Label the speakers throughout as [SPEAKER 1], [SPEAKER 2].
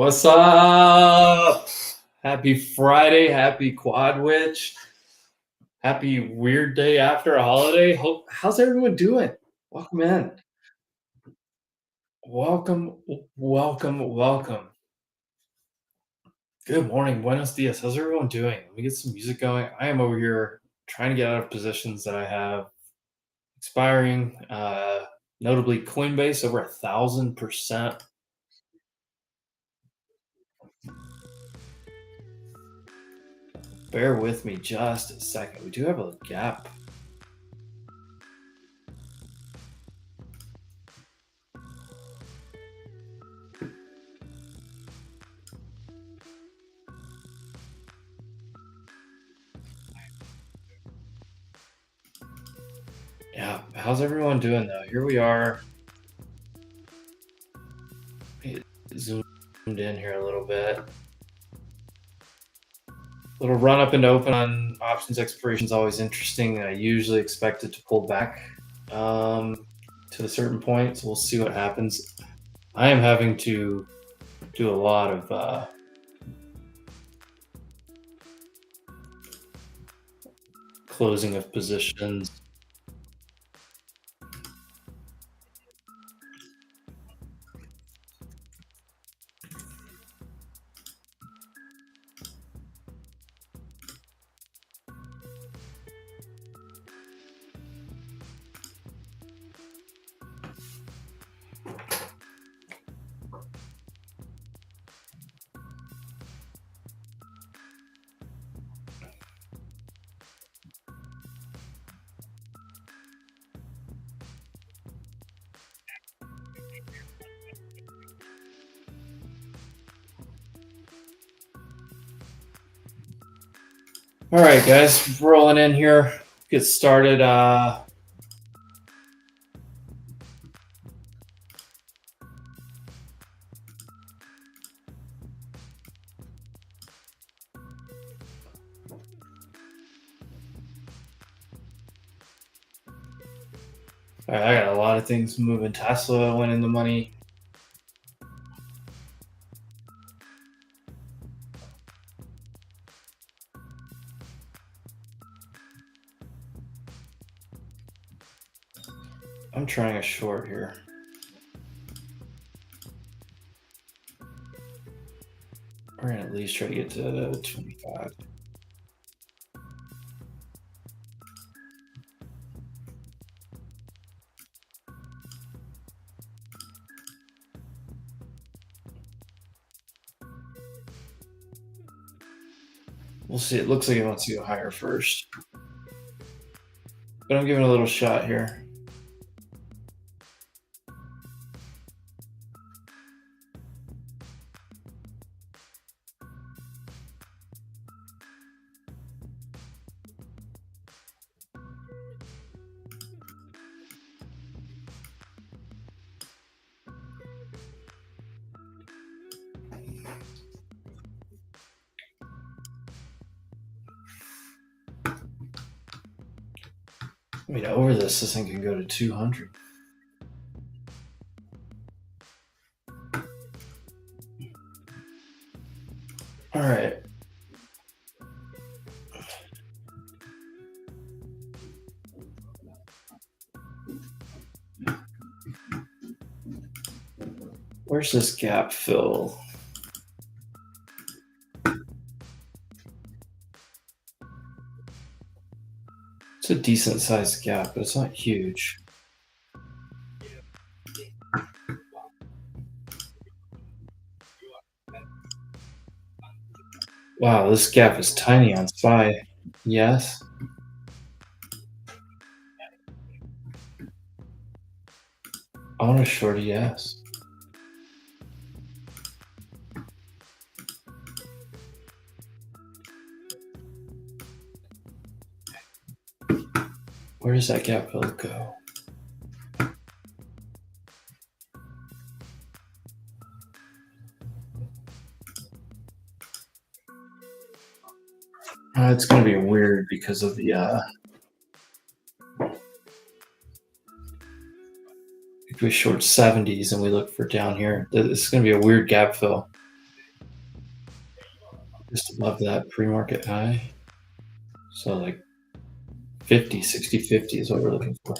[SPEAKER 1] What's up? Happy Friday. Happy Quad Witch. Happy weird day after a holiday. How's everyone doing? Welcome in. Welcome. Good morning. Buenos dias. How's everyone doing? Let me get some music going. I am over here trying to get out of positions that I have expiring. Notably, Coinbase over 1,000%. Bear with me just a second. We do have a gap. Yeah. How's everyone doing though? Here we are. Zoomed in here a little bit. Little run up and open on options expiration is always interesting. I usually expect it to pull back to a certain point, so we'll see what happens. I am having to do a lot of closing of positions. All right, guys, rolling in here. Get started. All right, I got a lot of things moving. Tesla went in the money. I'm trying a short here. We're gonna at least try to get to 25. We'll see. It looks like it wants to go higher first, but I'm giving it a little shot here. I mean, over this thing can go to 200. All right. Where's this gap fill? It's a decent sized gap, but it's not huge. Wow, this gap is tiny on SPY. Yes. I want to short a yes. Where does that gap fill go? It's going to be weird because of the if we short 70s and we look for down here, it's going to be a weird gap fill. Just above that pre-market high. So like 50, 60, 50 is what we're looking for.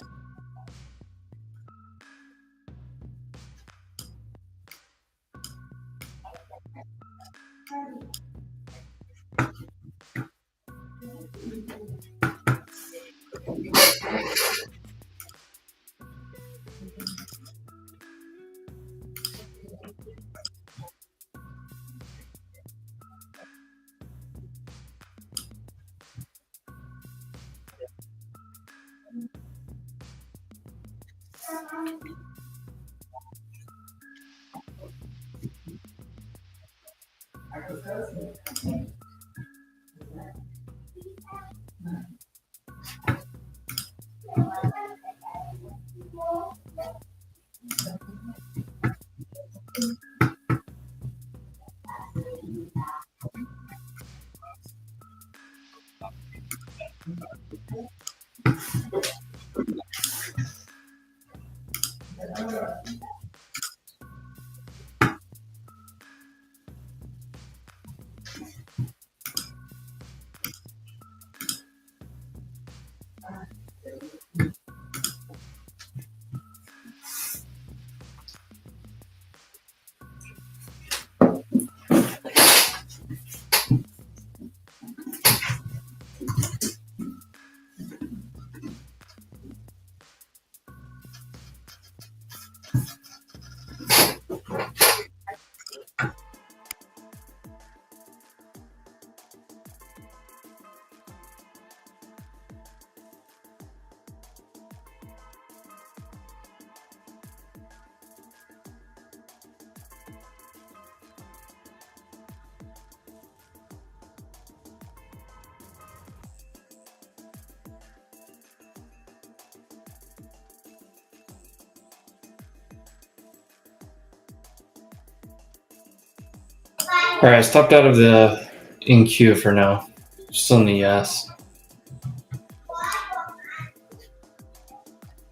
[SPEAKER 1] All right, I stepped out of the in queue for now. Still in the yes.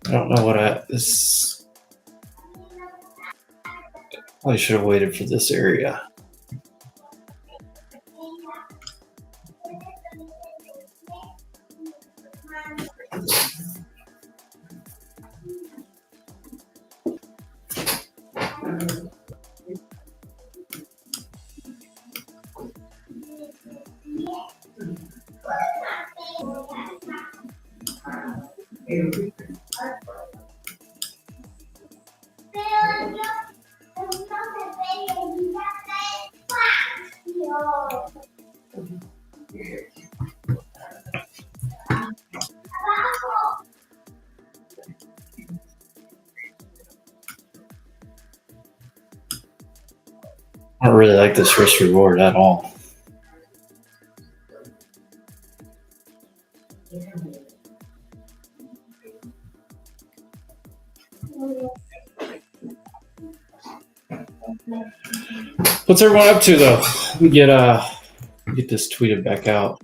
[SPEAKER 1] I don't know what this. Probably should have waited for this area. I don't really like this risk reward at all. What's everyone up to though? We get this tweeted back out.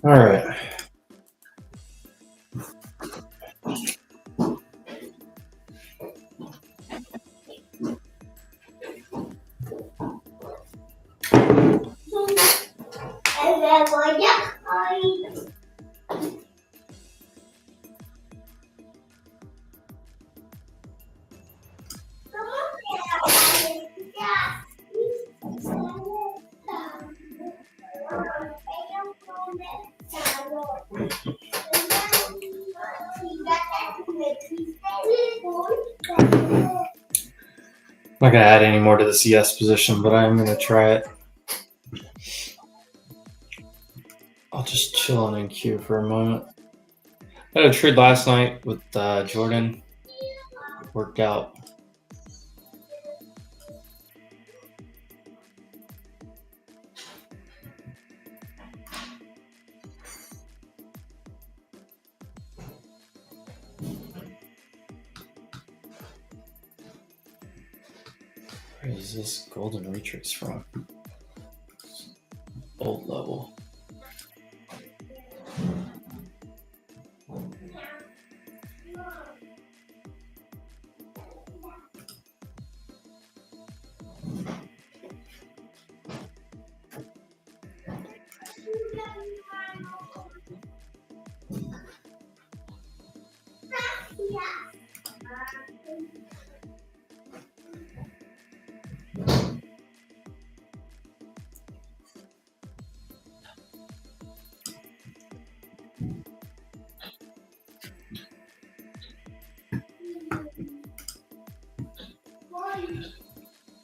[SPEAKER 1] All right. I'm not going to add any more to the CS position, but I'm going to try it. I'll just chill on NQ for a moment. I had a trade last night with Jordan. Worked out. Where is this golden retrace from? Old level.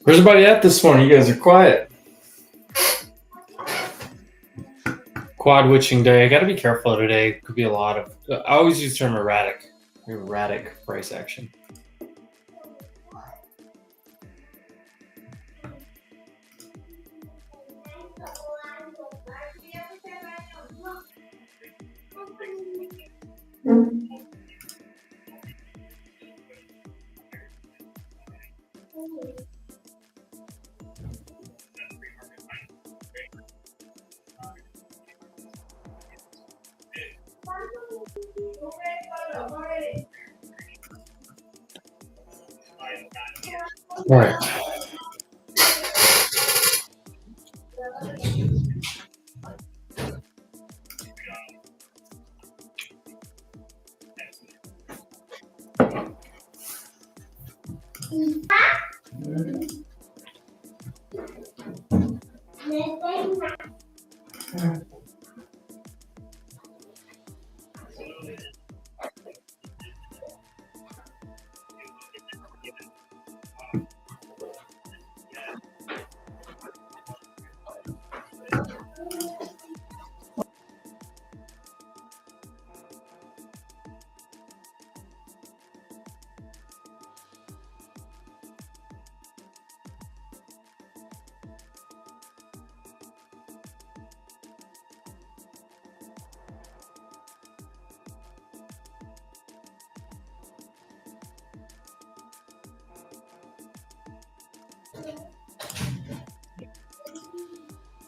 [SPEAKER 1] Where's everybody at this morning? You guys are quiet. Quad witching day. I got to be careful today. Could be a lot of. I always use the term erratic price action. All right.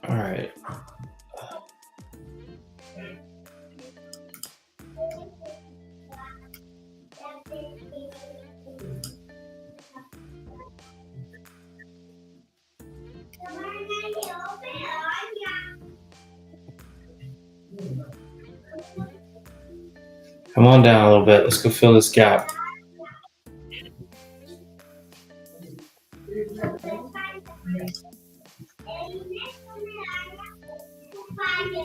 [SPEAKER 1] All right. Come on down a little bit. Let's go fill this gap.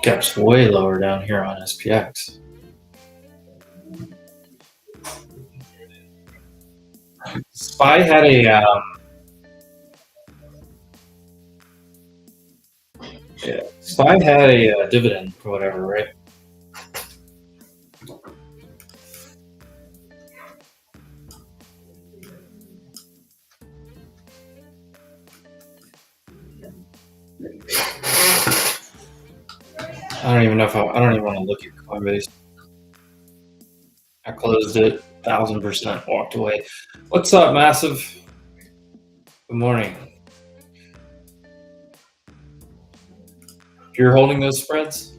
[SPEAKER 1] Gap's way lower down here on SPX. SPY had a SPY had a dividend or whatever, right? I don't even know if I don't even want to look at Coinbase. I closed it 1,000%, walked away. What's up, Massive? Good morning. You're holding those spreads?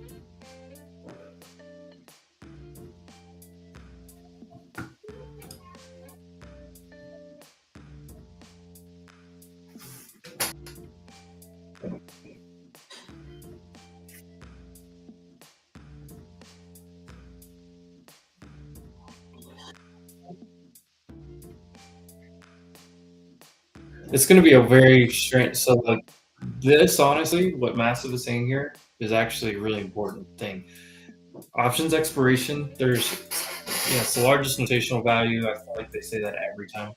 [SPEAKER 1] It's going to be a very strange. So, like this, honestly, what Massive is saying here is actually a really important thing. Options expiration. There's, it's the largest notational value. I feel like they say that every time.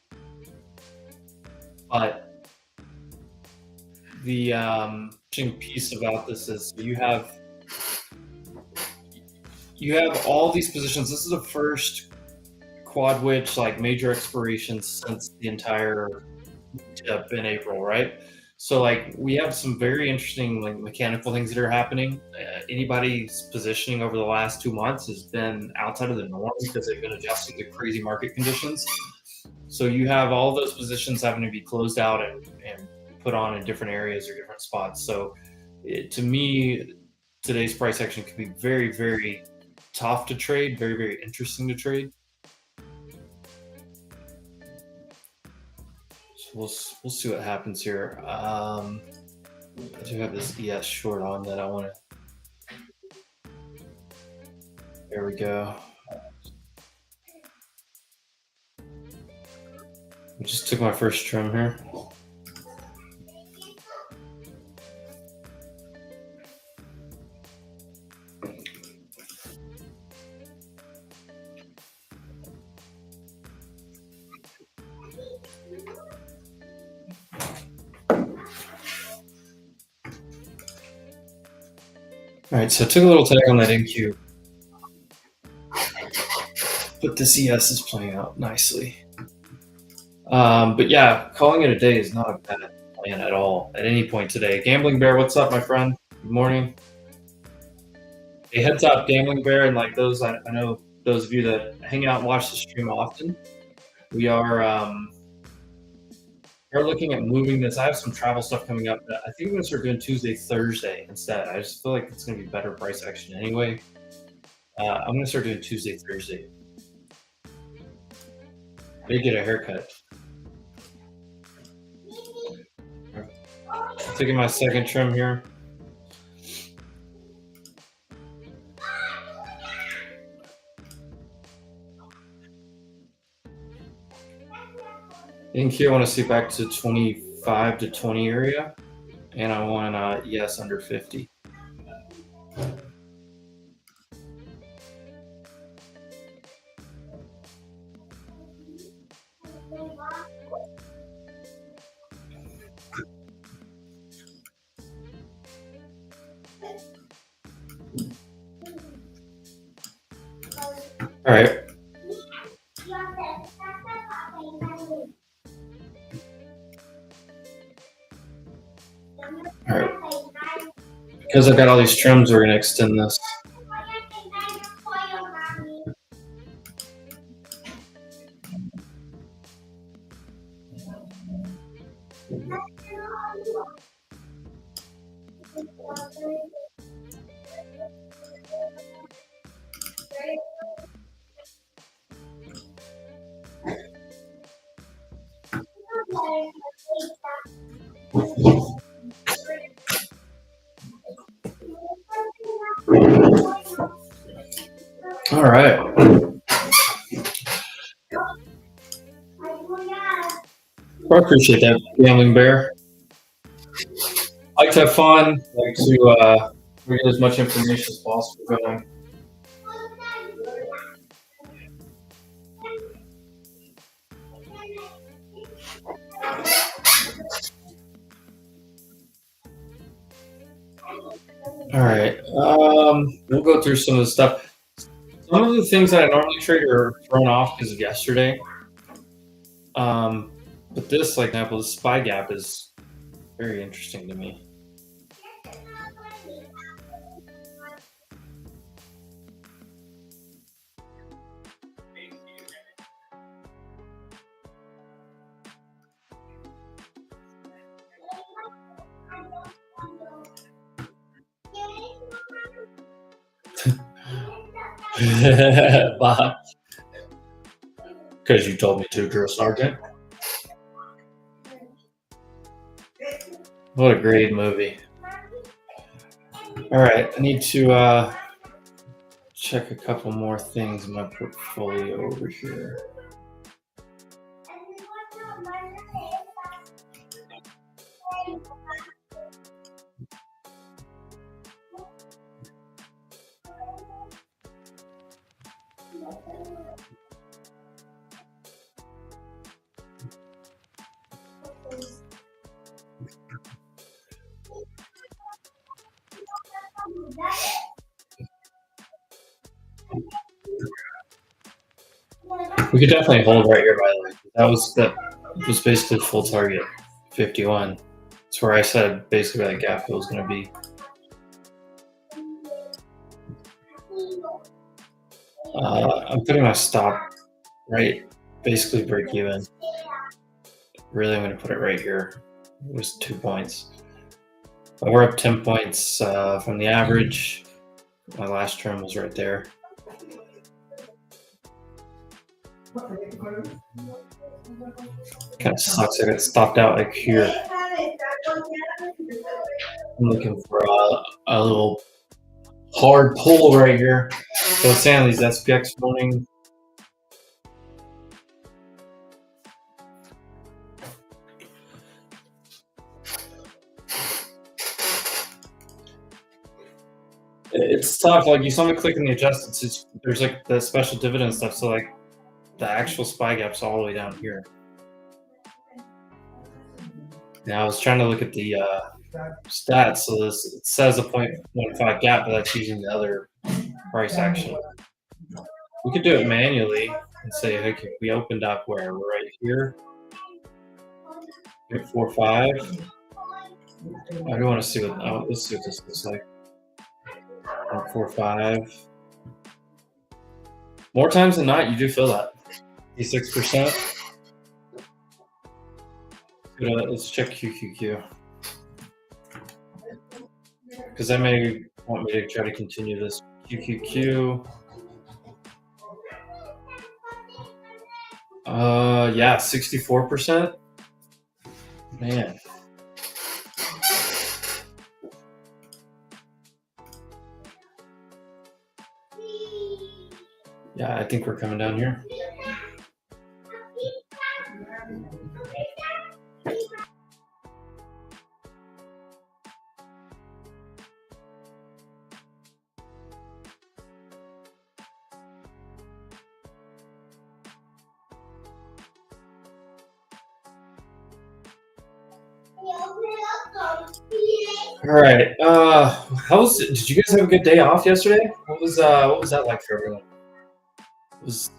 [SPEAKER 1] But the interesting piece about this is you have all these positions. This is the first quad witch like major expirations since the entire dip in April, right? So like we have some very interesting like mechanical things that are happening. Anybody's positioning over the last 2 months has been outside of the norm because they've been adjusting to crazy market conditions. So you have all those positions having to be closed out and put on in different areas or different spots. So to me, today's price action can be very, very tough to trade, very, very interesting to trade. So we'll see what happens here. I do have this ES short on that I want to. There we go. I just took my first trim here. All right, so I took a little tag on that NQ, but this ES is playing out nicely. But yeah, calling it a day is not a bad plan at all at any point today. Gambling Bear, what's up, my friend? Good morning. Hey, heads up, Gambling Bear, and like those, I know those of you that hang out and watch the stream often. We are looking at moving this. I have some travel stuff coming up. I think I'm gonna start doing Tuesday, Thursday instead. I just feel like it's gonna be better price action anyway. I'm gonna start doing Tuesday, Thursday. May get a haircut. Taking my second trim here. In here, I want to see back to 25 to 20 area, and I want yes under 50. All right. All right. Because I've got all these trims, we're going to extend this. All right. I appreciate that, Gambling Bear. I like to have fun, like to get as much information as possible going. All right. We'll go through some of the stuff. Some of the things that I normally trade are thrown off because of yesterday. But this, like example, the SPY gap is very interesting to me. Bob. Because you told me to, Drill Sergeant. What a great movie. All right, I need to check a couple more things in my portfolio over here. We could definitely hold right here, by the way. That was basically full target, 51. That's where I said basically where that gap fill was going to be. I'm putting my stop right, basically break even. Really, I'm going to put it right here. It was 2 points. But we're up 10 points from the average. My last term was right there. Kind of sucks. I got stopped out like here. I'm looking for a little hard pull right here. So saying these SPX morning. It's tough. Like you saw me clicking the adjustments. There's like the special dividend stuff. So like the actual SPY gap's all the way down here. Now I was trying to look at the stats. So it says a 0.15 gap, but that's using the other price action. We could do it manually and say, hey, we opened up where we're right here. 0.45. I do want to see what. Oh, let's see what this looks like. 0.45. More times than not, you do feel that. 86%. Let's check QQQ. Because I may want me to try to continue this QQQ. Yeah, 64%. Man. Yeah, I think we're coming down here. All right. Did you guys have a good day off yesterday? What was that like for everyone? It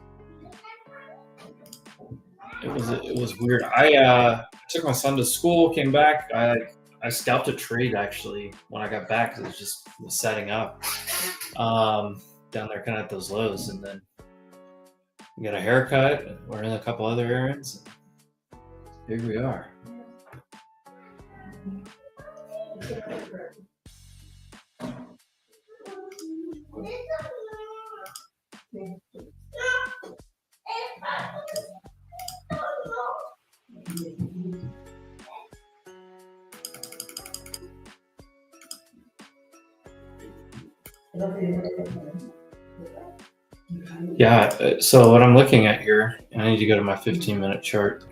[SPEAKER 1] was weird. I took my son to school, came back. I scalped a trade actually when I got back because it just was setting up down there kind of at those lows, and then we got a haircut. We're in a couple other errands. Here we are. Yeah, so what I'm looking at here, I need to go to my 15-minute chart.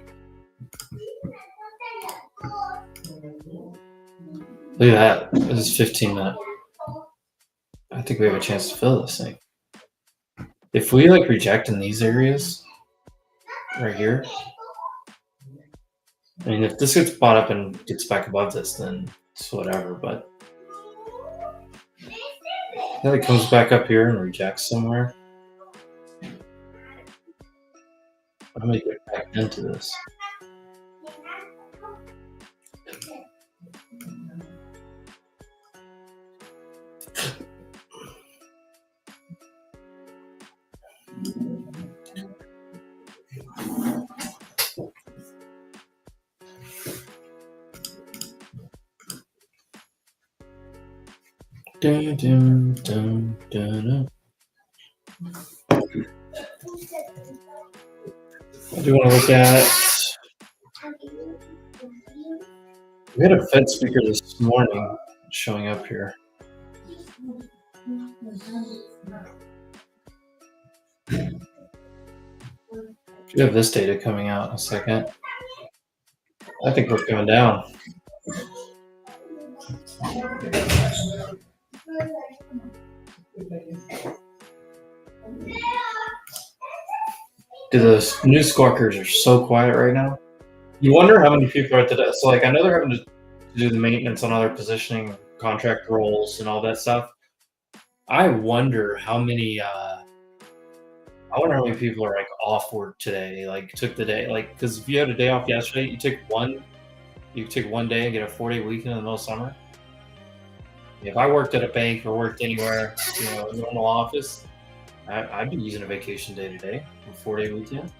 [SPEAKER 1] Look at that. This is 15-minute. I think we have a chance to fill this thing. If we like reject in these areas right here, I mean, if this gets bought up and gets back above this, then it's whatever, but then it comes back up here and rejects somewhere. I'm gonna get back into this. Dun, dun, dun, dun, dun. I do want to look at. We had a Fed speaker this morning showing up here. We have this data coming out in a second. I think we're coming down. The news squawkers are so quiet right now. You wonder how many people are at the so like I know they're having to do the maintenance on other positioning, contract roles, and all that stuff. I wonder how many people are like off work today, like took the day, like because if you had a day off yesterday, you take one day and get a 4-day weekend in the middle of summer. If I worked at a bank or worked anywhere, a normal office, I'd be using a vacation day today, a 4-day weekend.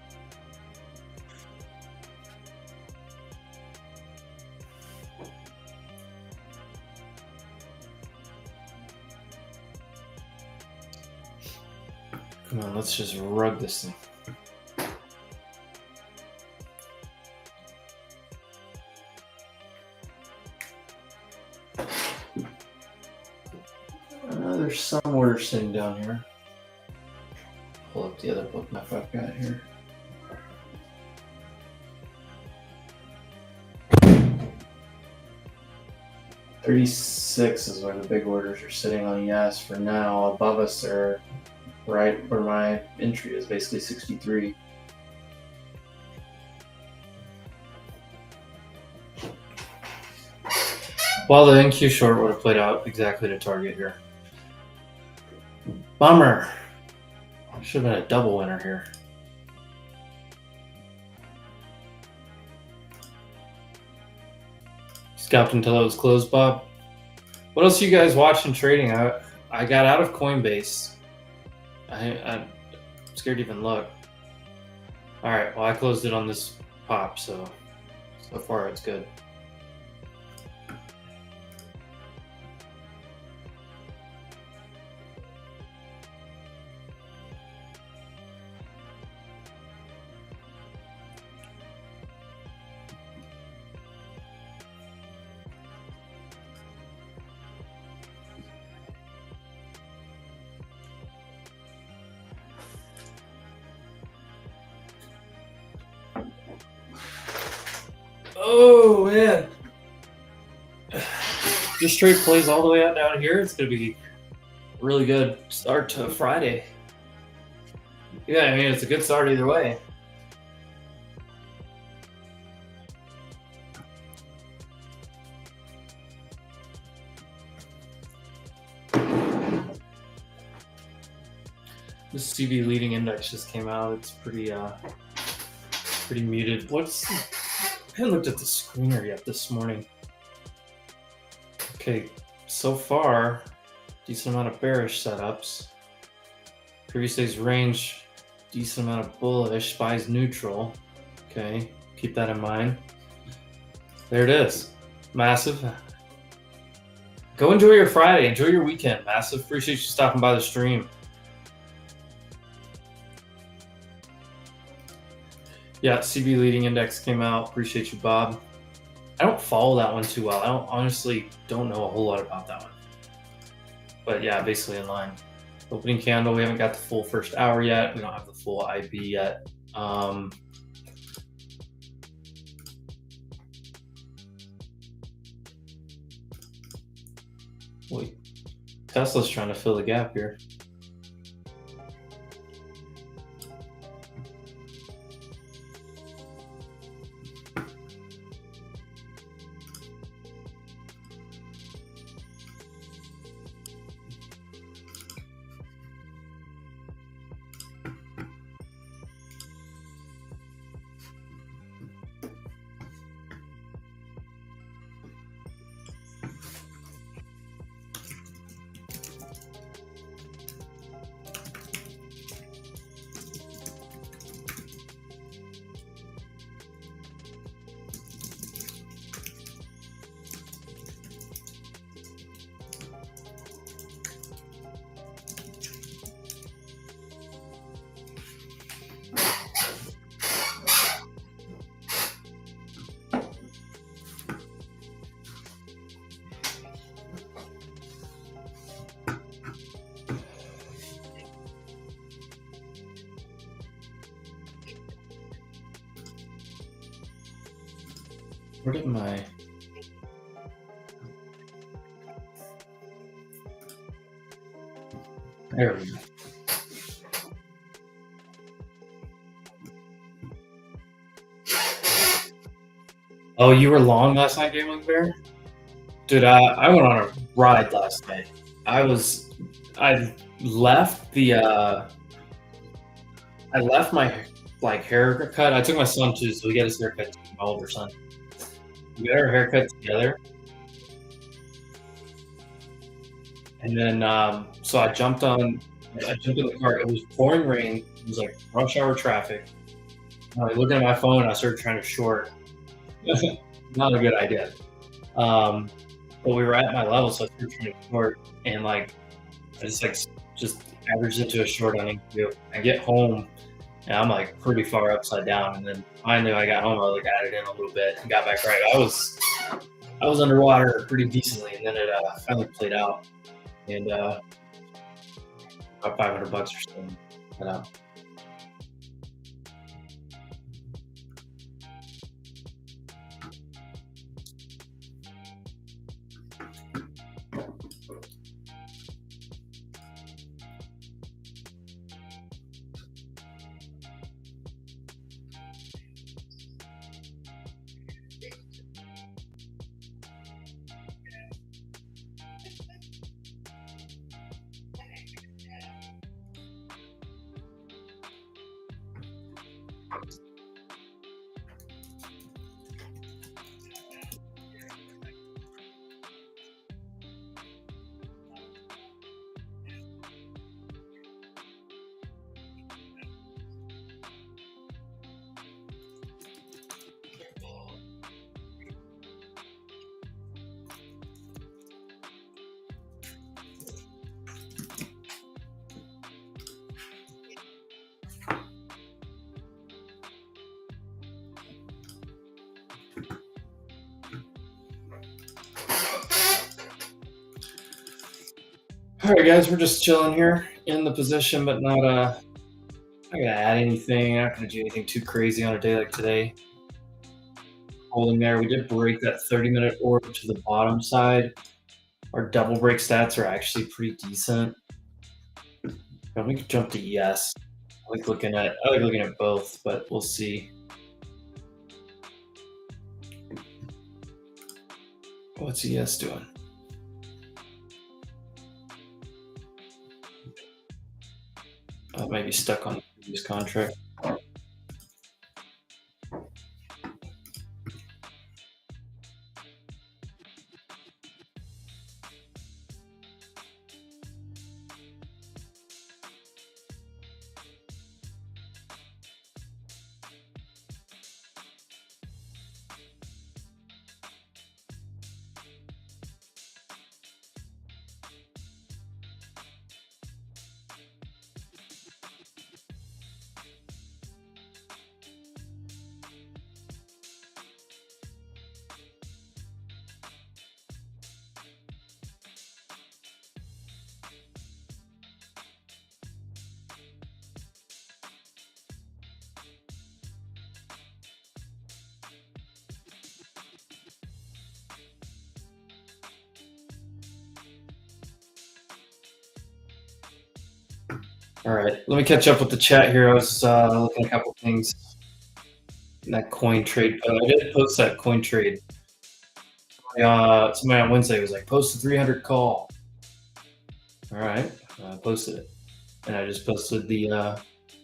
[SPEAKER 1] Come on, let's just rug this thing. There's some orders sitting down here. Pull up the other bookmap I've got here. $36 is where the big orders are sitting on ES for now. Above us are right where my entry is, basically 63. Well, the NQ short would have played out exactly to target here. Bummer. Should have been a double winner here. Scalped until it was closed, Bob. What else are you guys watching trading? I got out of Coinbase. I'm scared to even look. All right, well, I closed it on this pop, so far it's good. Oh, man. This trade plays all the way out down here. It's going to be a really good start to Friday. Yeah, I mean, it's a good start either way. This CB leading index just came out. It's pretty muted. I haven't looked at the screener yet this morning. Okay, so far, decent amount of bearish setups. Previous day's range, decent amount of bullish, SPY's neutral. Okay, keep that in mind. There it is. Massive. Go enjoy your Friday. Enjoy your weekend. Massive. Appreciate you stopping by the stream. Yeah, CB leading index came out. Appreciate you, Bob. I don't follow that one too well. I honestly don't know a whole lot about that one. But yeah, basically in line. Opening candle, we haven't got the full first hour yet. We don't have the full IB yet. Wait, Tesla's trying to fill the gap here. Where did my... There we go. Oh, you were long last night, Gambling Bear? Dude, I went on a ride last night. I left my haircut. I took my son too, so we got his haircut, my older son. We got our haircut together. And then, so I jumped in the car. It was pouring rain. It was like rush hour traffic. I was looking at my phone. I started trying to short. Not a good idea. But we were at my level, so I started trying to short, and I just just averaged into a short on EQ. I get home and I'm like pretty far upside down, and then finally when I got home, I like added in a little bit and got back right. I was underwater pretty decently, and then it finally played out, and about $500 or something. But, all right, guys, we're just chilling here in the position, but not gonna add anything. Not gonna do anything too crazy on a day like today. Holding there, we did break that 30-minute orb to the bottom side. Our double break stats are actually pretty decent. But we could jump to yes. I like looking at both, but we'll see. What's ES doing? Oh, maybe stuck on the previous contract. All right, let me catch up with the chat here. I was looking at a couple things in that coin trade. I did post that coin trade. Somebody on Wednesday was like, post a 300 call. All right, I posted it, and I just posted the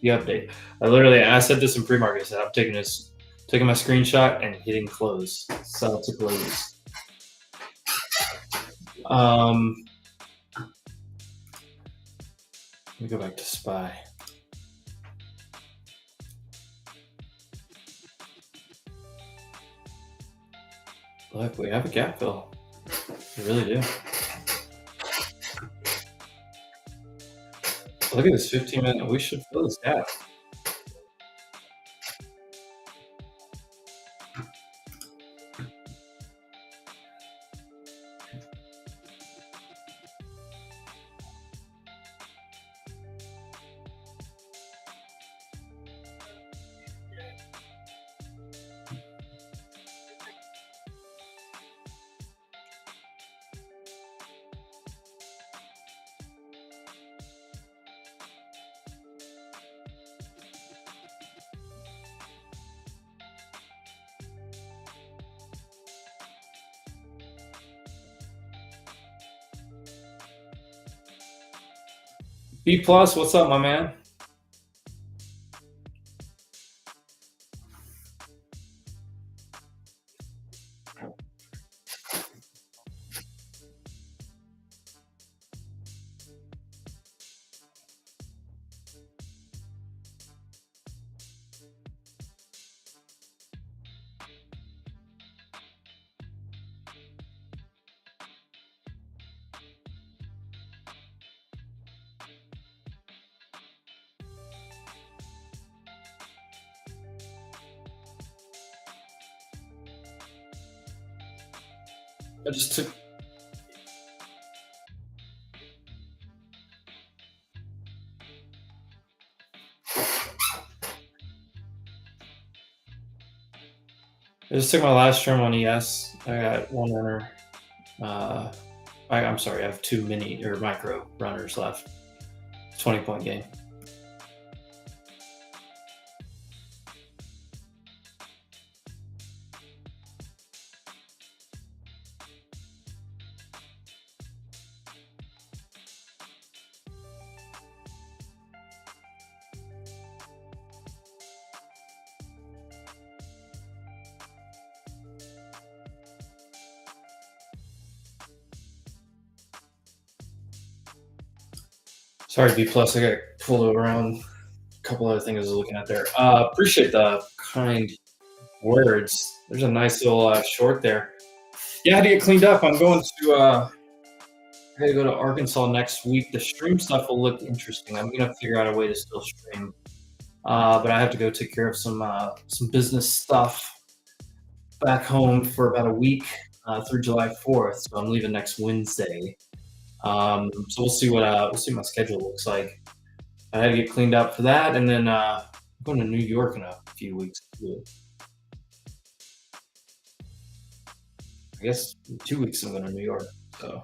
[SPEAKER 1] update. I said this in pre-market. I said I'm taking my screenshot and hitting close. Sell to close. Let me go back to SPY. Look, we have a gap fill. We really do. Look at this 15-minute. We should fill this gap. B plus, what's up, my man? I just took I just took my last term on ES. I got one runner. Uh, I'm sorry, I have two mini or micro runners left. 20-point game. Sorry, B plus. I got pulled around a couple other things I was looking at there. Appreciate the kind words. There's a nice little short there. Yeah, I had to get cleaned up. I'm going to. I got to go to Arkansas next week. The stream stuff will look interesting. I'm gonna figure out a way to still stream, but I have to go take care of some business stuff back home for about a week through July 4th. So I'm leaving next Wednesday. So we'll see what my schedule looks like. I had to get cleaned up for that, and then I'm going to New York in a few weeks too. I guess in 2 weeks I'm going to New York. So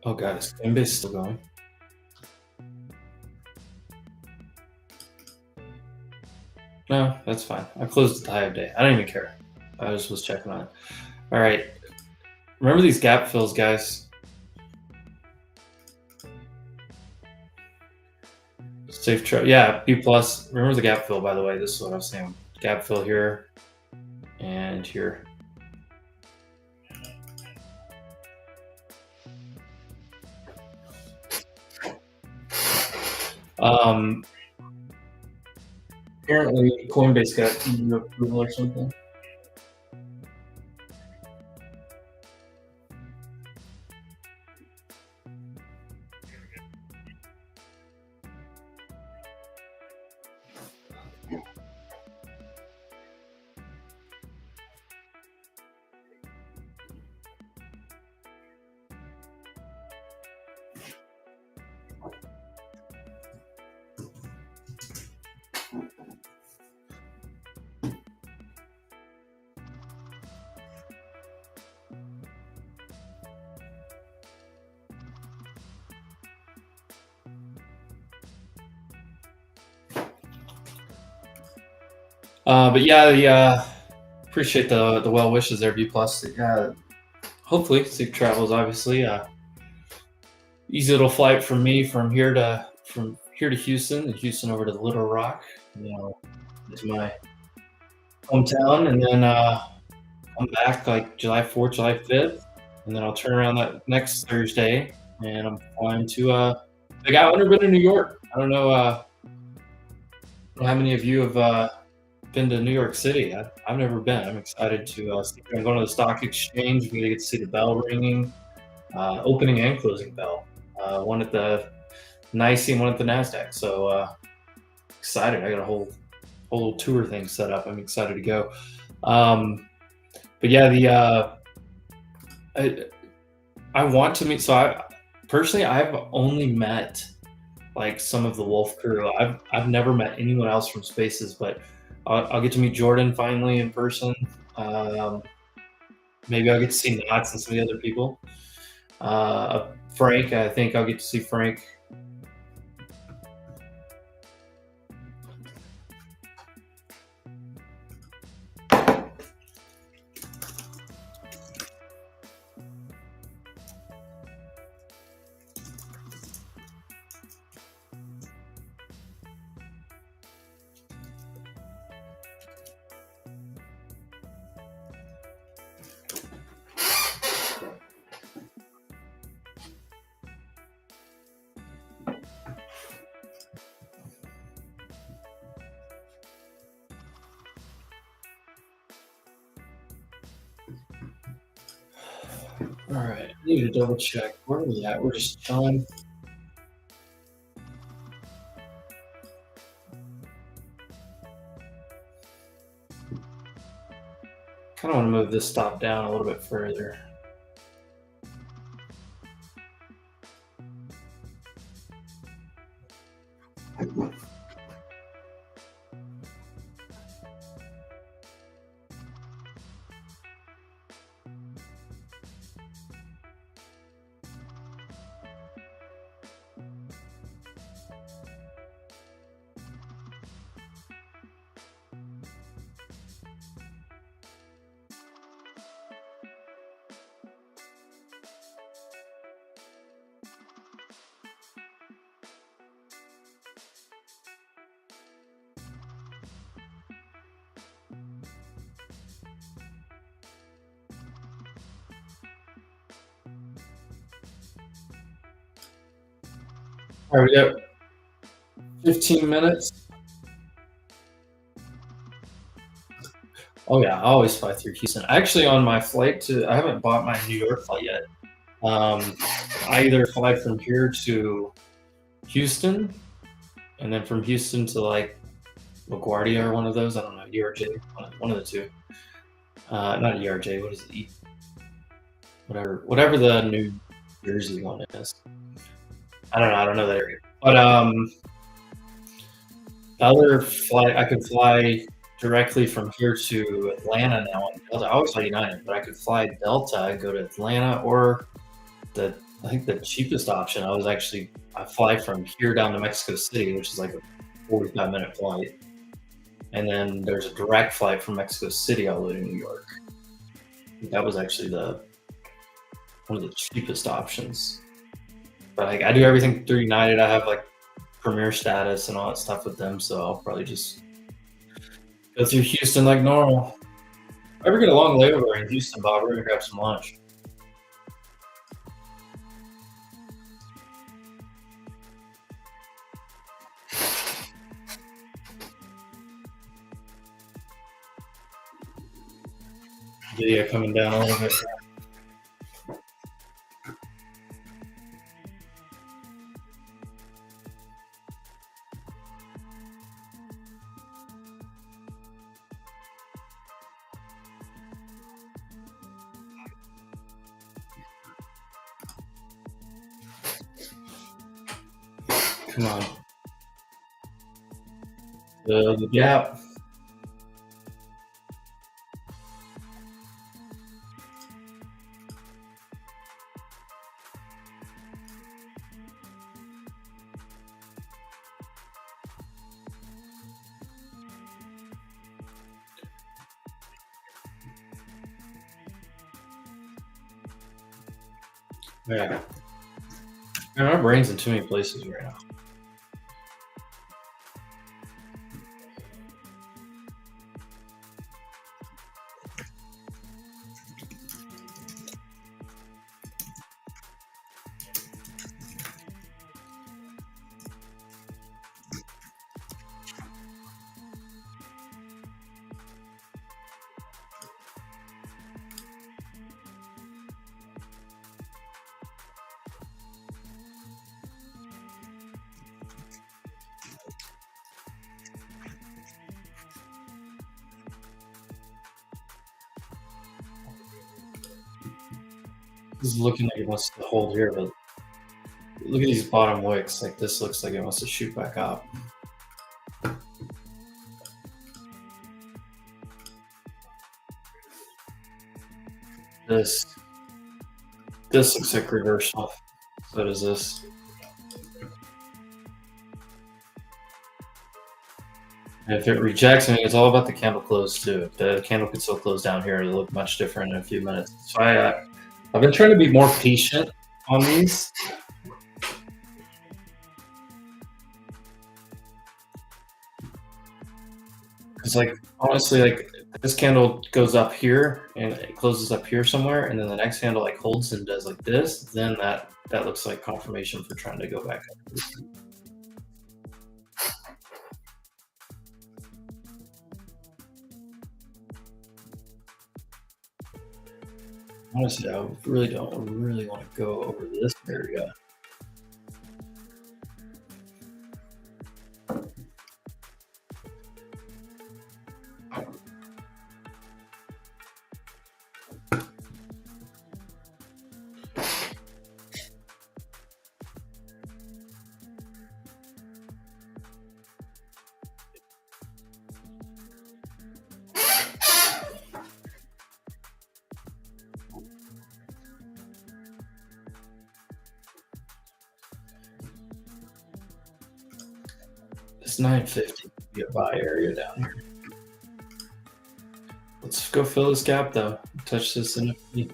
[SPEAKER 1] oh god, is Coinbase still going? No, that's fine. I closed at the high of day. I don't even care. I just was checking on it. All right. Remember these gap fills, guys. Safe trade. Yeah, B plus. Remember the gap fill, by the way. This is what I was saying. Gap fill here and here. Apparently Coinbase got EU approval or something. But yeah, appreciate the well wishes there, B plus. Hopefully safe travels. Obviously, easy little flight from me from here to Houston, and Houston over to Little Rock. It's my hometown, and then I'm back like July 4th, July 5th, and then I'll turn around that next Thursday, and I'm flying to Big I've never been to New York. I don't know how many of you have been to New York City. I've never been. I'm excited to see. I'm going to the stock exchange. We're going to get to see the bell ringing, opening and closing bell. One at the nice seeing one at the Nasdaq. So excited! I got a whole tour thing set up. I'm excited to go. Um, but yeah, the I, I want to meet. So I personally, I've only met like some of the Wolf crew. I've never met anyone else from Spaces, but I'll get to meet Jordan finally in person. Um, Maybe I'll get to see Knots and some of the other people. Frank, I think I'll get to see Frank. All right, I need to double check. Where are we at? We're just chilling. Kind of want to move this stop down a little bit further. All right, we got 15 minutes. Oh yeah, I always fly through Houston. Actually, on my flight to, I haven't bought my New York flight yet. I either fly from here to Houston, and then from Houston to like LaGuardia or one of those. I don't know, ERJ, one of the two. Not ERJ. What is it? Whatever the New Jersey one is. I don't know. I don't know that area. But the other flight, I could fly directly from here to Atlanta now on Delta. I always fly United, but I could fly Delta and go to Atlanta, or I think the cheapest option. I fly from here down to Mexico City, which is like a 45-minute flight, and then there's a direct flight from Mexico City all the way to New York. That was actually one of the cheapest options. But I do everything through United. I have like Premier status and all that stuff with them, so I'll probably just go through Houston like normal. If I ever get a long layover in Houston, Bob, we're gonna grab some lunch. Video coming down a little bit. Come on. The gap. Yeah. Man, my brain's in too many places right now. is looking like it wants to hold here, but look at these bottom wicks. Like this looks like it wants to shoot back up. This this looks like reversal. So does this. And if it rejects, I mean, it's all about the candle close too. If the candle could still close down here, it'll look much different in a few minutes. So I've been trying to be more patient on these. Because like honestly, like this candle goes up here and it closes up here somewhere, and then the next candle like holds and does like this, then that looks like confirmation for trying to go back up. Honestly, I really don't really want to go over this area. This 950 could be a buy area down here. Let's go fill this gap though. Touch this NFT.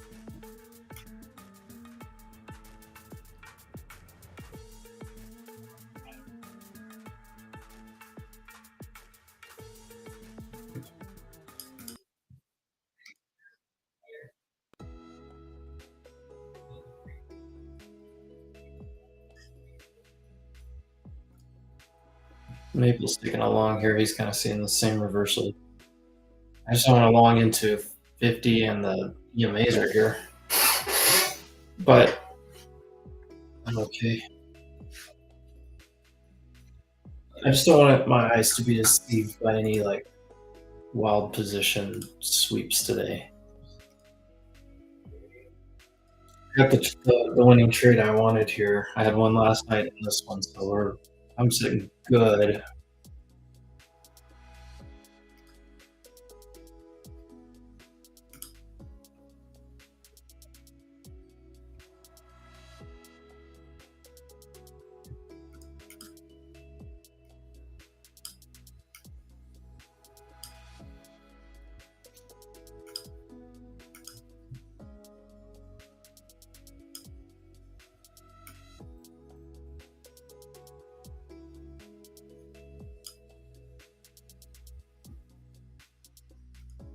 [SPEAKER 1] Maple's sticking along here. He's kind of seeing the same reversal. I just don't want to long into 50 and the EMAs right here. But I'm okay. I just don't want my eyes to be deceived by any like wild position sweeps today. I got the winning trade I wanted here. I had one last night in this one, so I'm sitting good.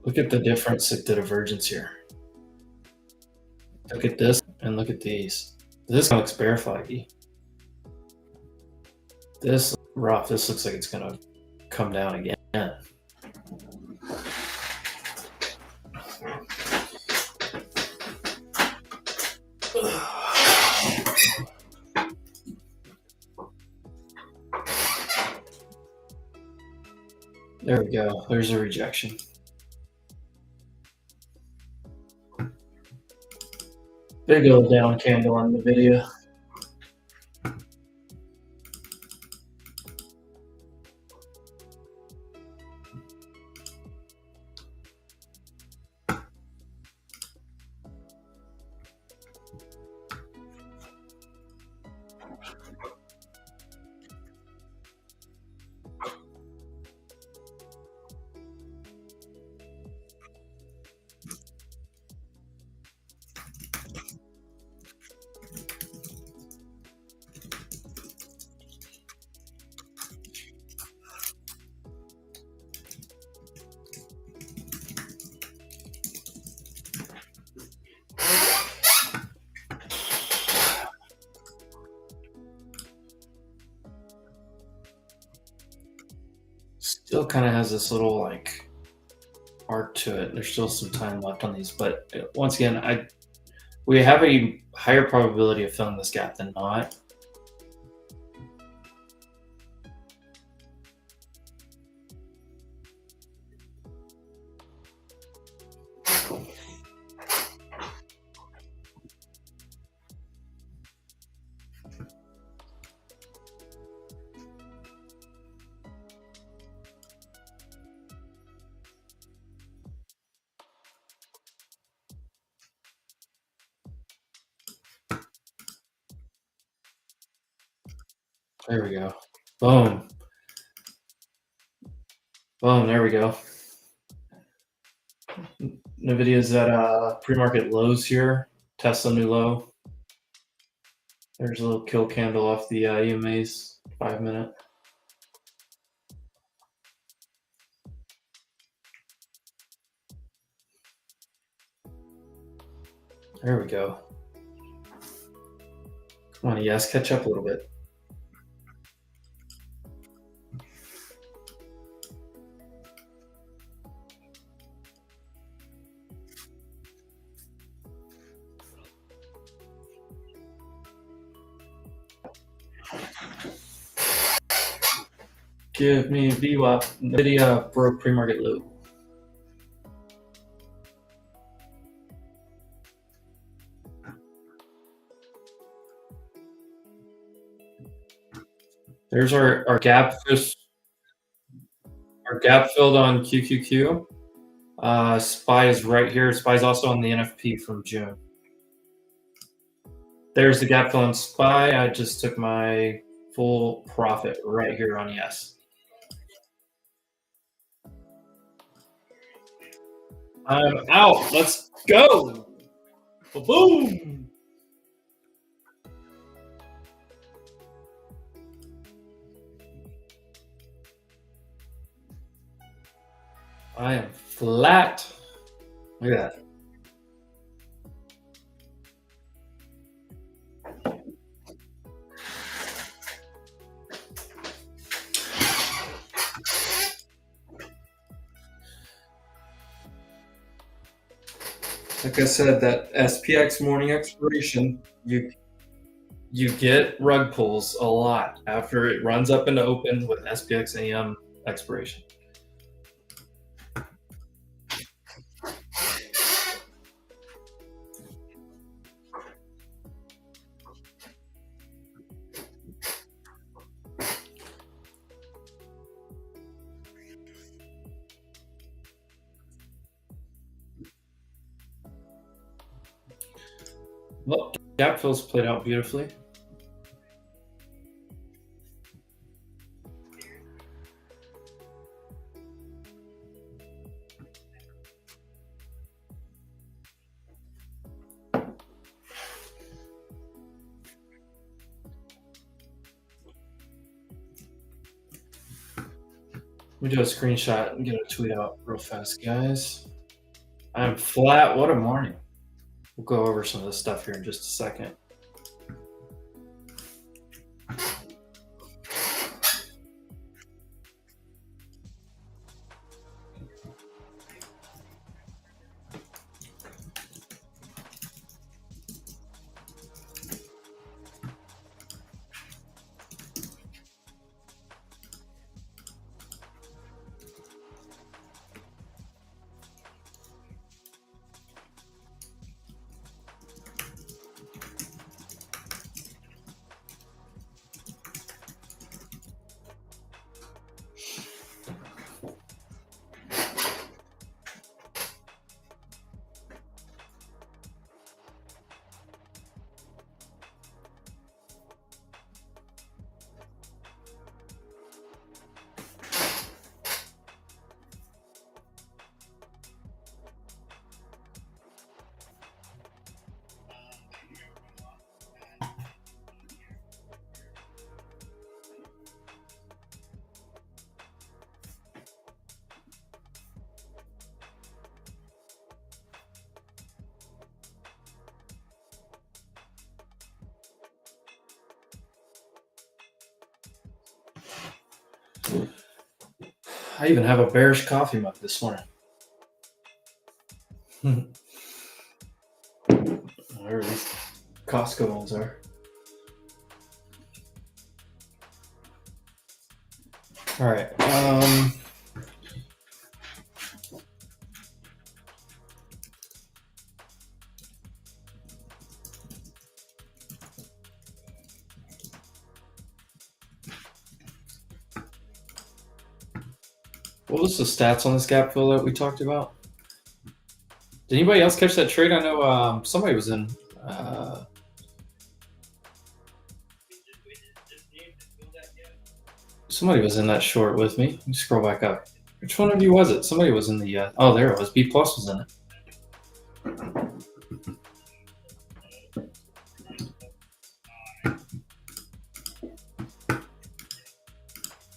[SPEAKER 1] Look at the difference at the divergence here. Look at this and look at these. This looks bear flaggy. This rough. This looks like it's gonna come down again. There we go. There's a rejection. Big old down candle on the video. Still kind of has this little like arc to it. There's still some time left on these, but once again, we have a higher probability of filling this gap than not. There we go. Boom. Boom. There we go. Nvidia's at pre-market lows here. Tesla new low. There's a little kill candle off the EMA's 5-minute. There we go. Come on, yes, catch up a little bit. Give me VWAP. Nvidia broke pre-market low. There's our gap. Our gap filled on QQQ. SPY is right here. SPY is also on the NFP from June. There's the gap fill on SPY. I just took my full profit right here on yes. I'm out. Let's go. Boom. I am flat. Look at that. Like I said, that SPX morning expiration, you get rug pulls a lot after it runs up into open with SPX AM expiration. Well, gap fills played out beautifully. Let me do a screenshot and get a tweet out real fast, guys. I'm flat. What a morning. We'll go over some of this stuff here in just a second. I even have a bearish coffee mug this morning. Whatever these Costco ones are. All right. What was the stats on this gap fill that we talked about? Did anybody else catch that trade? I know somebody was in. Somebody was in that short with me. Let me scroll back up. Which one of you was it? Somebody was in the. Oh, there it was. B plus was in it.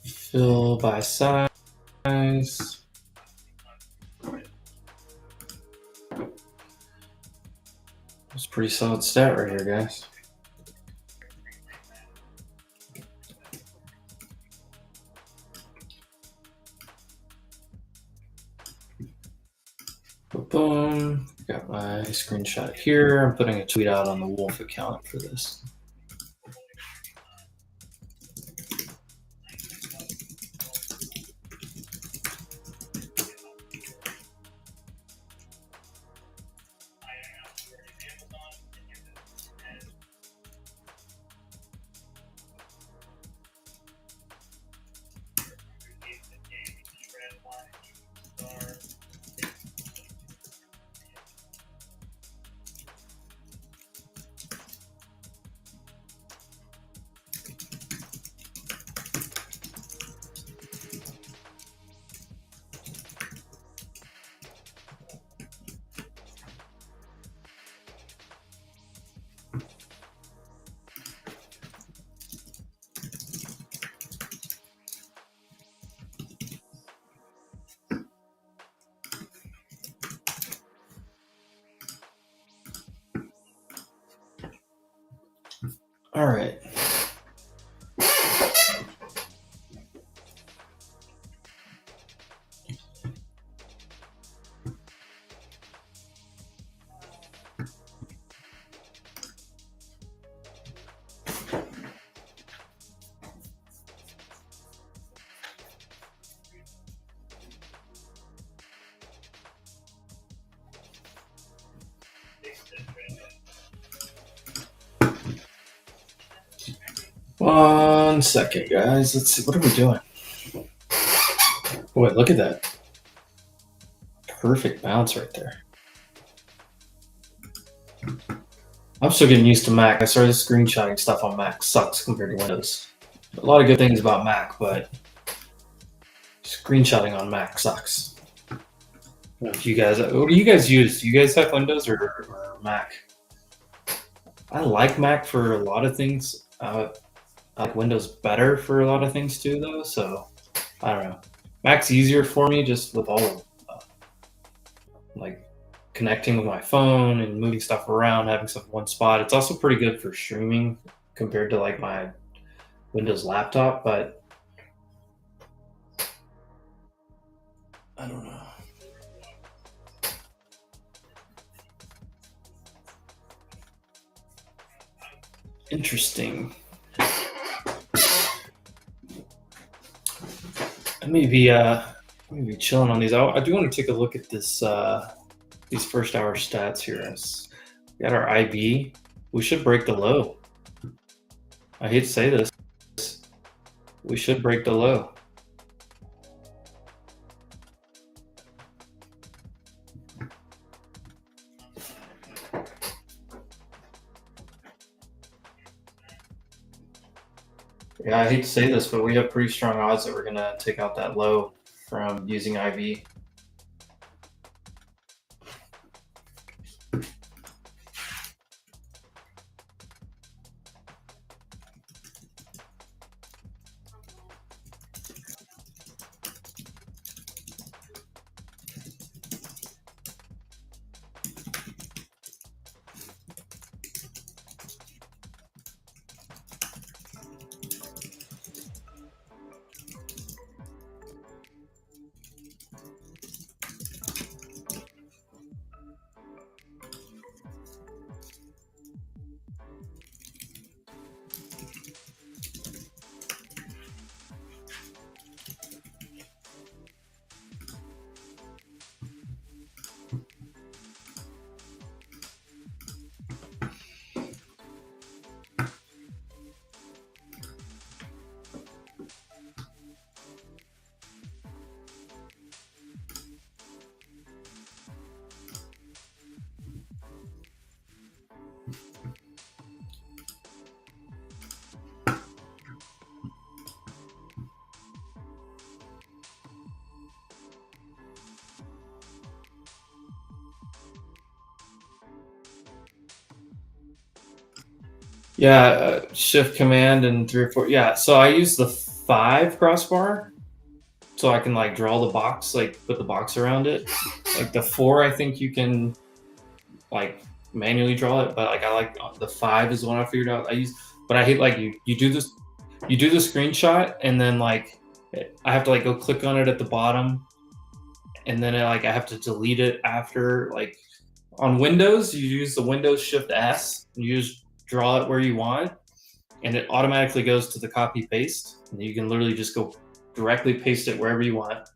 [SPEAKER 1] Fill by size. That's a pretty solid stat right here, guys. Boom. Got my screenshot here. I'm putting a tweet out on the Wolf account for this. All right. One second, guys. Let's see. What are we doing? Boy, look at that. Perfect bounce right there. I'm still getting used to Mac. I started screenshotting stuff on Mac. Sucks compared to Windows. A lot of good things about Mac, but screenshotting on Mac sucks. If you guys, what do you guys use? Do you guys have Windows or Mac? I like Mac for a lot of things. I like Windows better for a lot of things too, though. So I don't know. Mac's easier for me just with all of like connecting with my phone and moving stuff around, having stuff in one spot. It's also pretty good for streaming compared to like my Windows laptop, but I don't know. Interesting. I may be chilling on these. I do want to take a look at this these first hour stats here. We got our IB. We should break the low. I hate to say this. We should break the low. Yeah, I hate to say this, but we have pretty strong odds that we're going to take out that low from using IB. Yeah, shift command and 3 or 4. Yeah, so I use the 5 crossbar so I can like draw the box, like put the box around it. Like the 4, I think you can like manually draw it, but like I like the 5 is the one I figured out. I use, but I hate like you do this, you do the screenshot and then like I have to like go click on it at the bottom, and then I have to delete it after. Like on Windows, you use the Windows Shift S, and you just draw it where you want, and it automatically goes to the copy paste, and you can literally just go directly paste it wherever you want.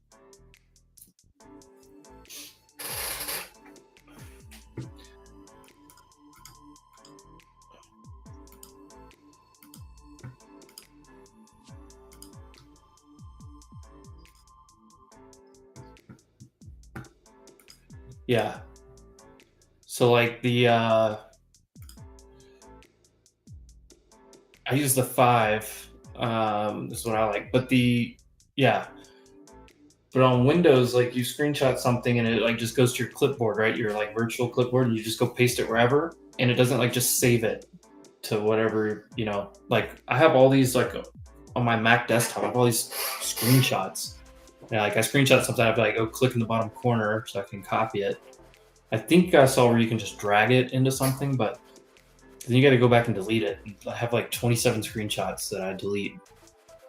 [SPEAKER 1] Yeah. So like the I use the 5. This is what I like. But the yeah, but on Windows, like you screenshot something and it like just goes to your clipboard, right? Your like virtual clipboard, and you just go paste it wherever, and it doesn't like just save it to whatever, you know. Like I have all these like on my Mac desktop, I have all these screenshots. Yeah, like I screenshot something, I have to like go click in the bottom corner so I can copy it. I think I saw where you can just drag it into something, but then you got to go back and delete it. I have like 27 screenshots that I delete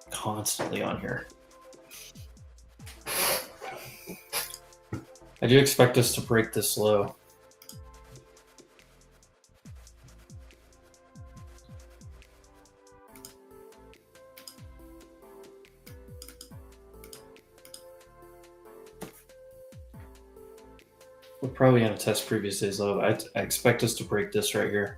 [SPEAKER 1] constantly on here. I do expect us to break this low. We're probably going to test previous day's low. I expect us to break this right here.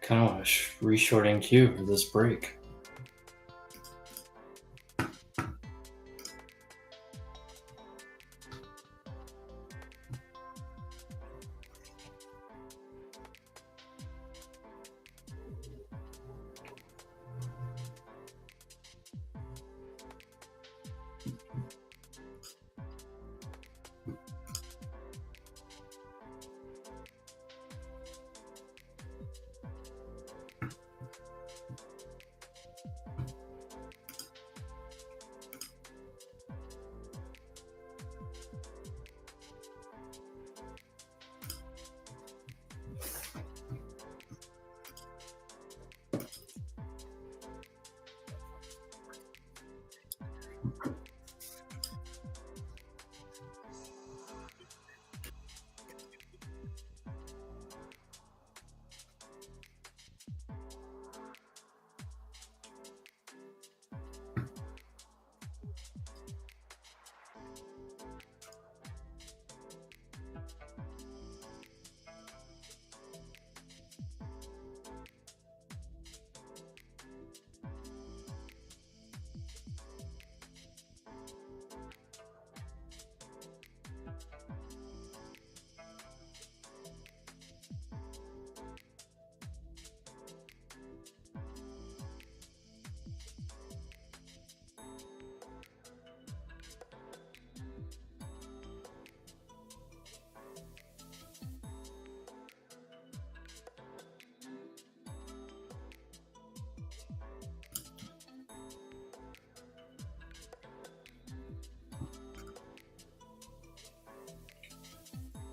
[SPEAKER 1] Kind of want to reshort NQ for this break.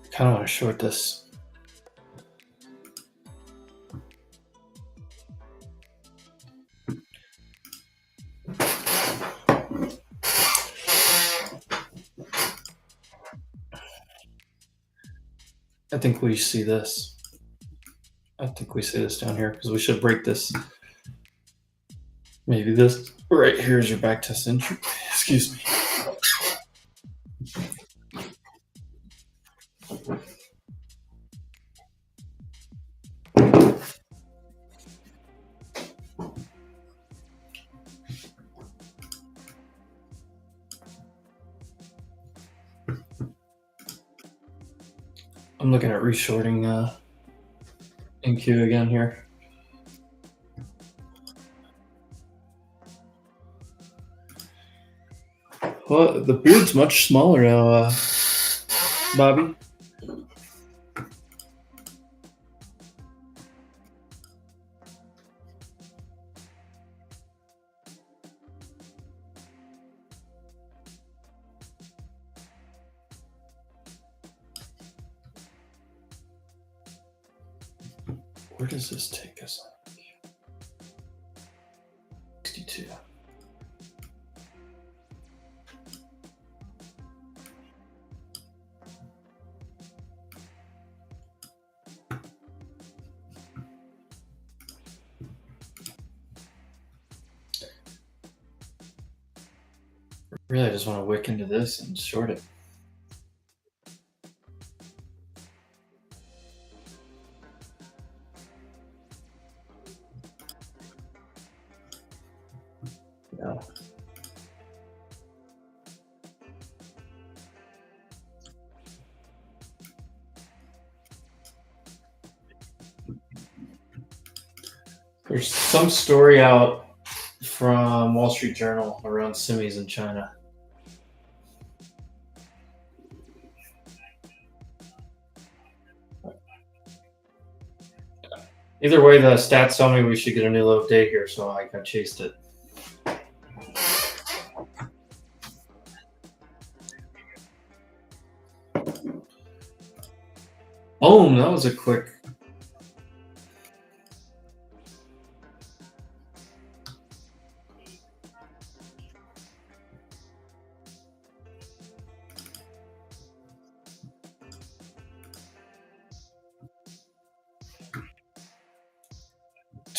[SPEAKER 1] Kind of want to short this. I think we see this. I think we see this down here because we should break this. Maybe this right here is your back test entry. Excuse me. I'm looking at reshorting NQ again here. Well, the beard's much smaller now, Bobby. Where does this take us? 62. Really, I just want to wick into this and short it. Yeah. There's some story out from Wall Street Journal around semis in China. Either way, the stats tell me we should get a new low of day here, so I chased it. Boom! That was a quick.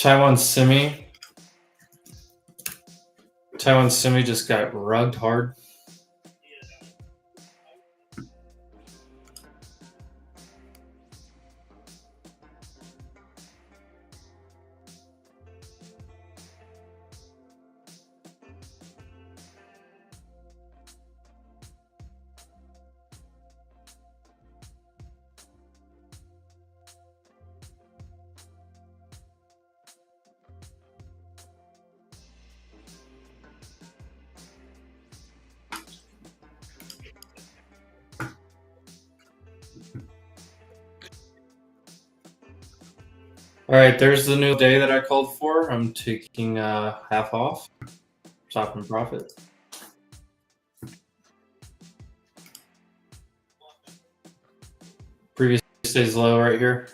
[SPEAKER 1] Taiwan Semi just got rugged hard. All right, there's the new day that I called for. I'm taking half off, stop and profit. Previous day's low right here.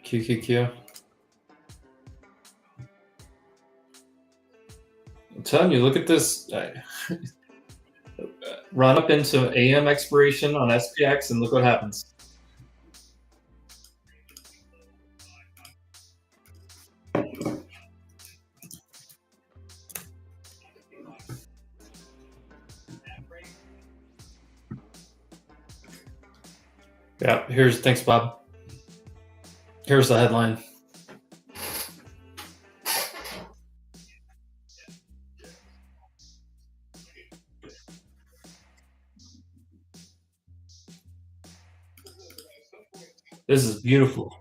[SPEAKER 1] QQQ. I'm telling you, look at this. Run up into AM expiration on SPX and look what happens. Yeah, thanks, Bob. Here's the headline. This is beautiful.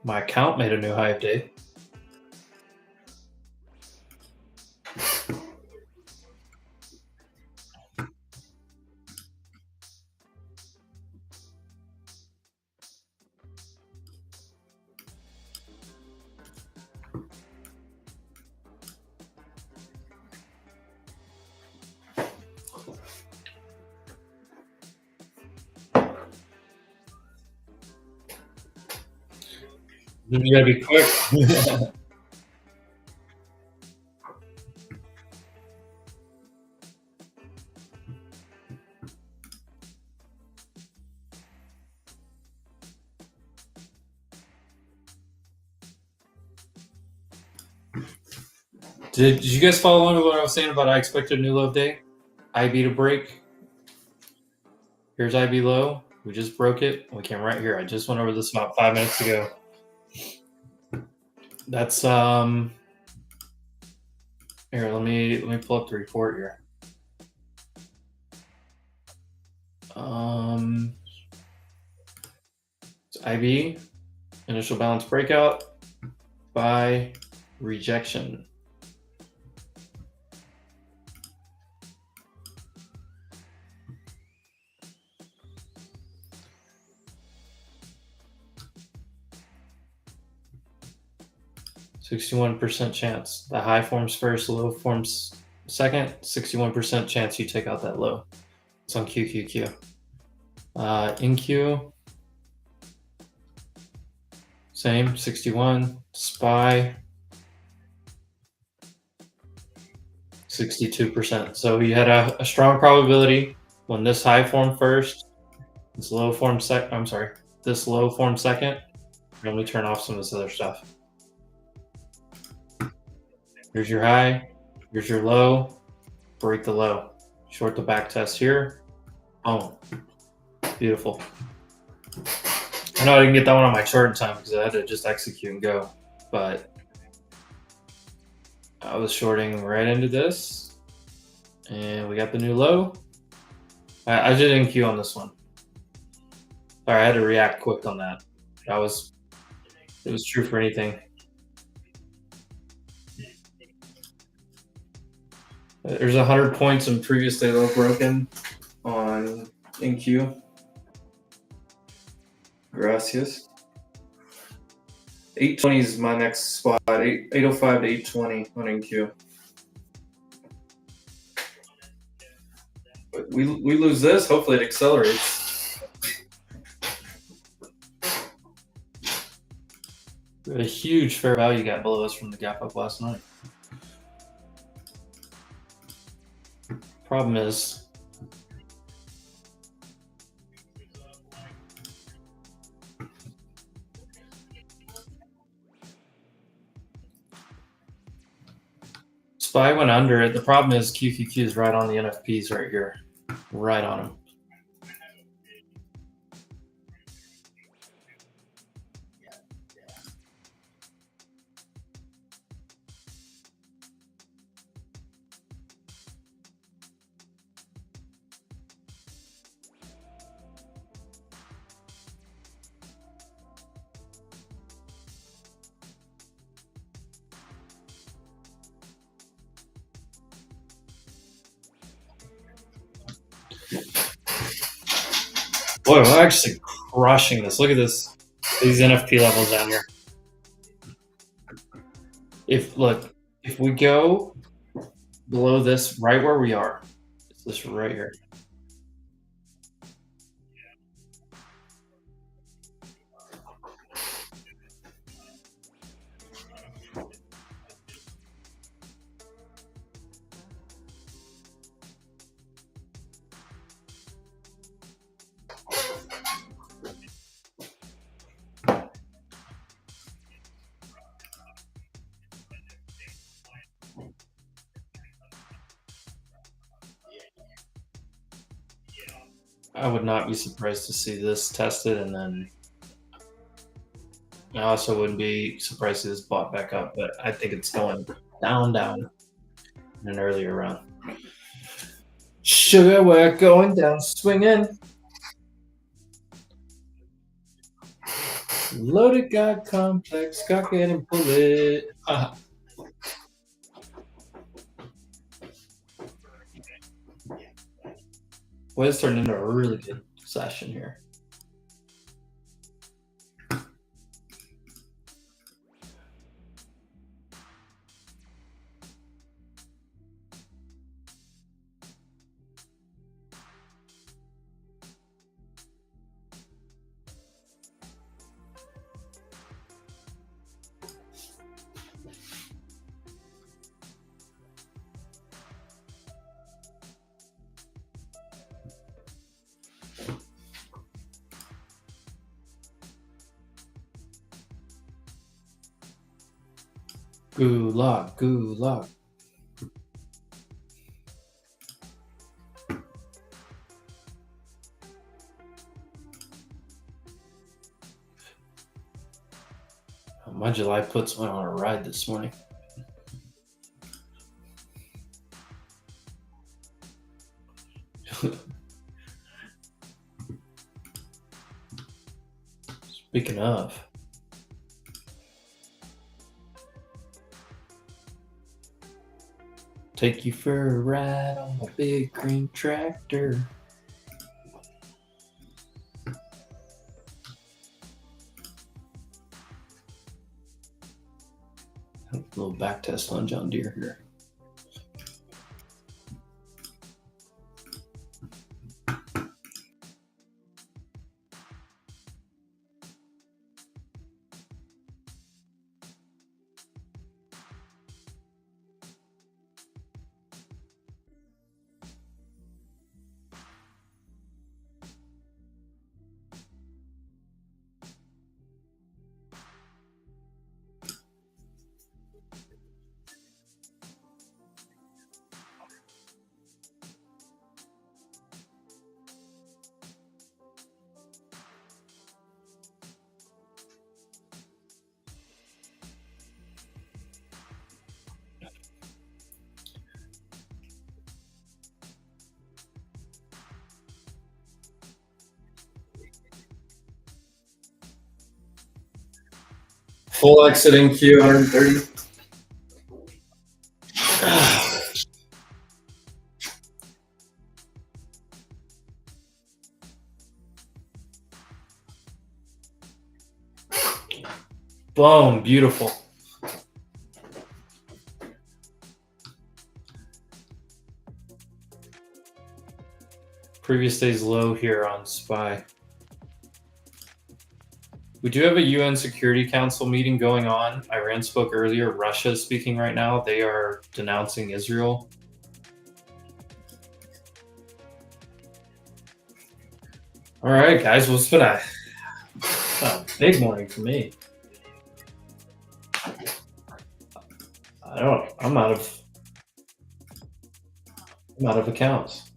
[SPEAKER 1] My account made a new high of day. You gotta be quick. Did you guys follow along with what I was saying about I expected a new low day? IB to break. Here's IB low. We just broke it. We came right here. I just went over this about 5 minutes ago. That's here. Let me pull up the report here. It's IB, initial balance breakout by rejection. %61% chance. The high forms first, low forms second. 61% chance you take out that low. It's on QQQ. In Q, same, 61. SPY, 62%. So you had a strong probability when this high formed first, this low formed second. I'm sorry, this low formed second. Let me turn off some of this other stuff. Here's your high, here's your low, break the low. Short the back test here. Oh, beautiful. I know I didn't get that one on my chart in time because I had to just execute and go, but I was shorting right into this, and we got the new low. I did NQ on this one. Sorry, I had to react quick on that. It was true for anything. There's 100 points in previous day low broken on NQ. Gracias. 820 is my next spot. 805 to 820 on NQ. But we lose this. Hopefully, it accelerates. We had a huge fair value gap below us from the gap up last night. Problem is, SPY went under it. The problem is QQQ is right on the NFPs right here. Right on them. Boy, we're actually crushing this. Look at this. These NFP levels down here. If we go below this right where we are, it's this right here. I would not be surprised to see this tested, and then I also wouldn't be surprised to see this bought back up, but I think it's going down in an earlier round. Sugar, we're going down swinging. Loaded God complex, cock it and pull it. Well, this turned into a really good session here. Gulag, gulag. July puts went on a ride this morning. Speaking of, take you for a ride on my big green tractor. A little back test on John Deere here. Full exiting Q 130. Boom, beautiful. Previous day's low here on SPY. We do have a UN Security Council meeting going on. Iran spoke earlier. Russia is speaking right now. They are denouncing Israel. All right, guys. Well, it's been a big morning for me. I'm out of accounts.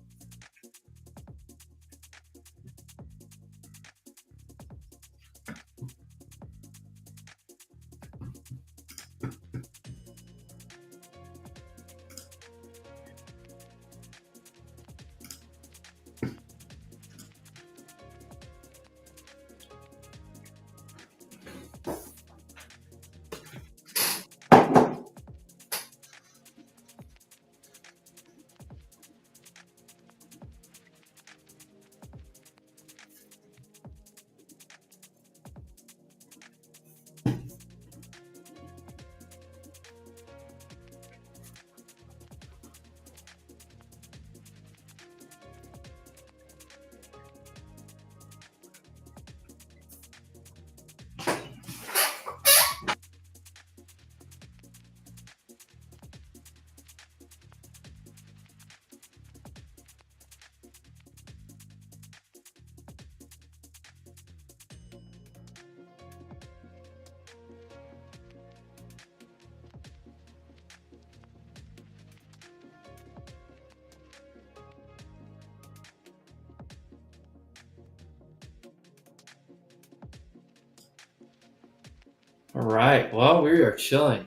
[SPEAKER 1] All right. Well, we are chilling.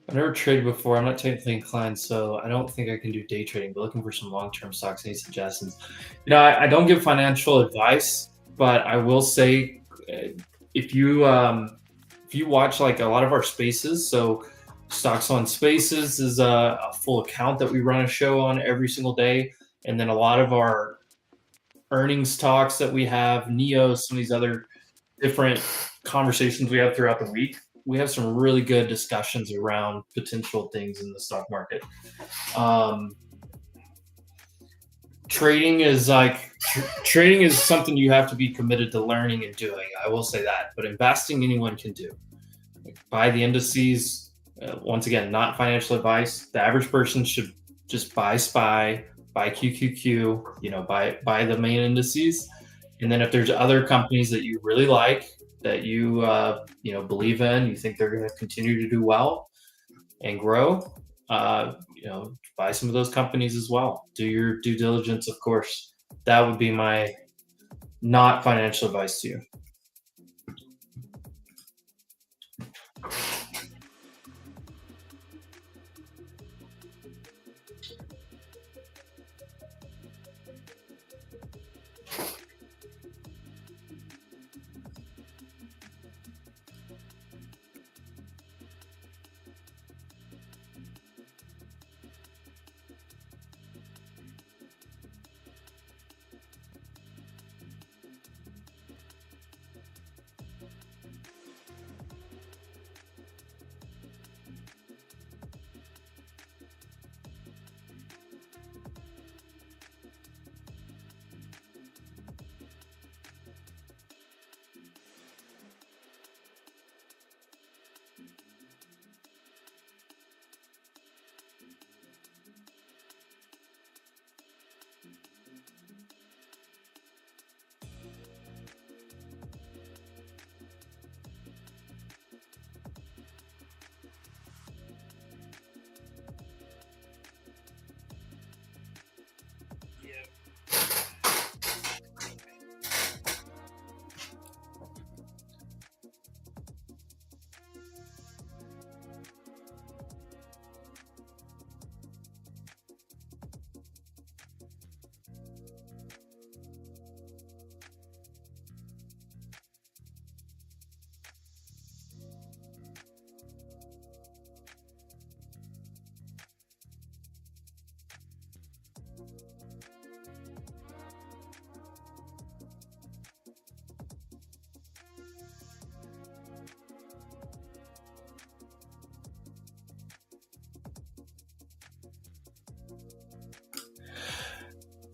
[SPEAKER 1] I've never traded before. I'm not technically inclined, so I don't think I can do day trading. But looking for some long-term stocks. Any suggestions? I don't give financial advice, but I will say, if you watch like a lot of our spaces, so Stocks on Spaces is a full account that we run a show on every single day, and then a lot of our earnings talks that we have, Neos, some of these other different conversations we have throughout the week. We have some really good discussions around potential things in the stock market. Trading is something you have to be committed to learning and doing. I will say that, but investing anyone can do. Buy the indices. Once again, not financial advice. The average person should just buy SPY, buy QQQ. Buy the main indices. And then if there's other companies that you really like, that you believe in, you think they're going to continue to do well and grow, buy some of those companies as well. Do your due diligence, of course. That would be my not financial advice to you.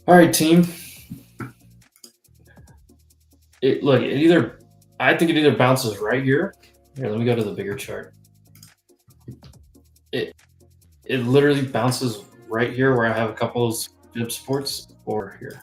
[SPEAKER 1] All right, team. I think it either bounces right here. Here, let me go to the bigger chart. It literally bounces right here where I have a couple of fib supports, or here.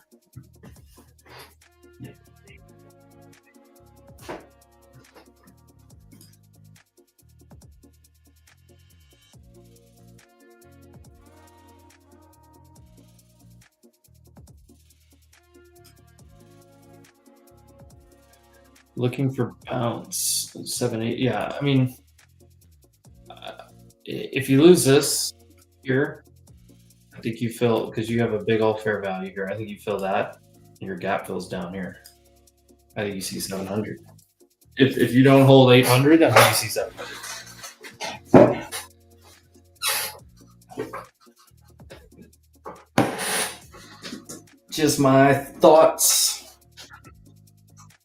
[SPEAKER 1] Looking for bounce 7-8. Yeah, I mean, if you lose this here, I think you fill, because you have a big old fair value here. I think you fill that. Your gap fills down here. I think you see 700. If you don't hold 800, I think you see 700. Just my thoughts.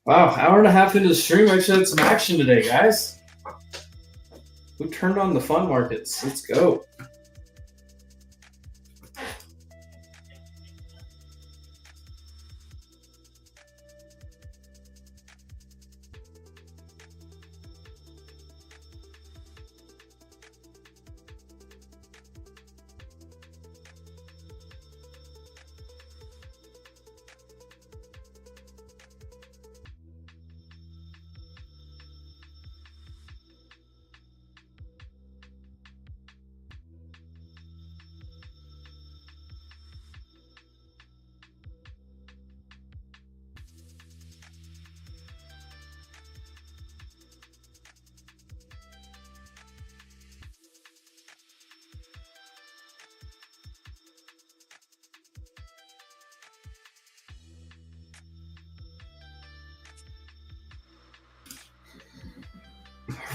[SPEAKER 1] Wow, hour and a half into the stream, I actually had some action today, guys. Who turned on the fun markets? Let's go.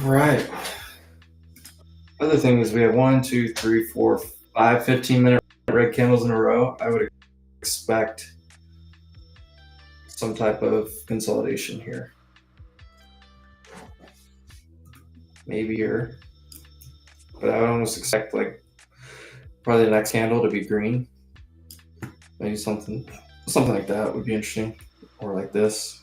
[SPEAKER 1] Right. Other thing is we have 1, 2, 3, 4, 5 15-minute red candles in a row. I would expect some type of consolidation here. Maybe here. But I would almost expect like probably the next candle to be green. Maybe something like that would be interesting. Or like this.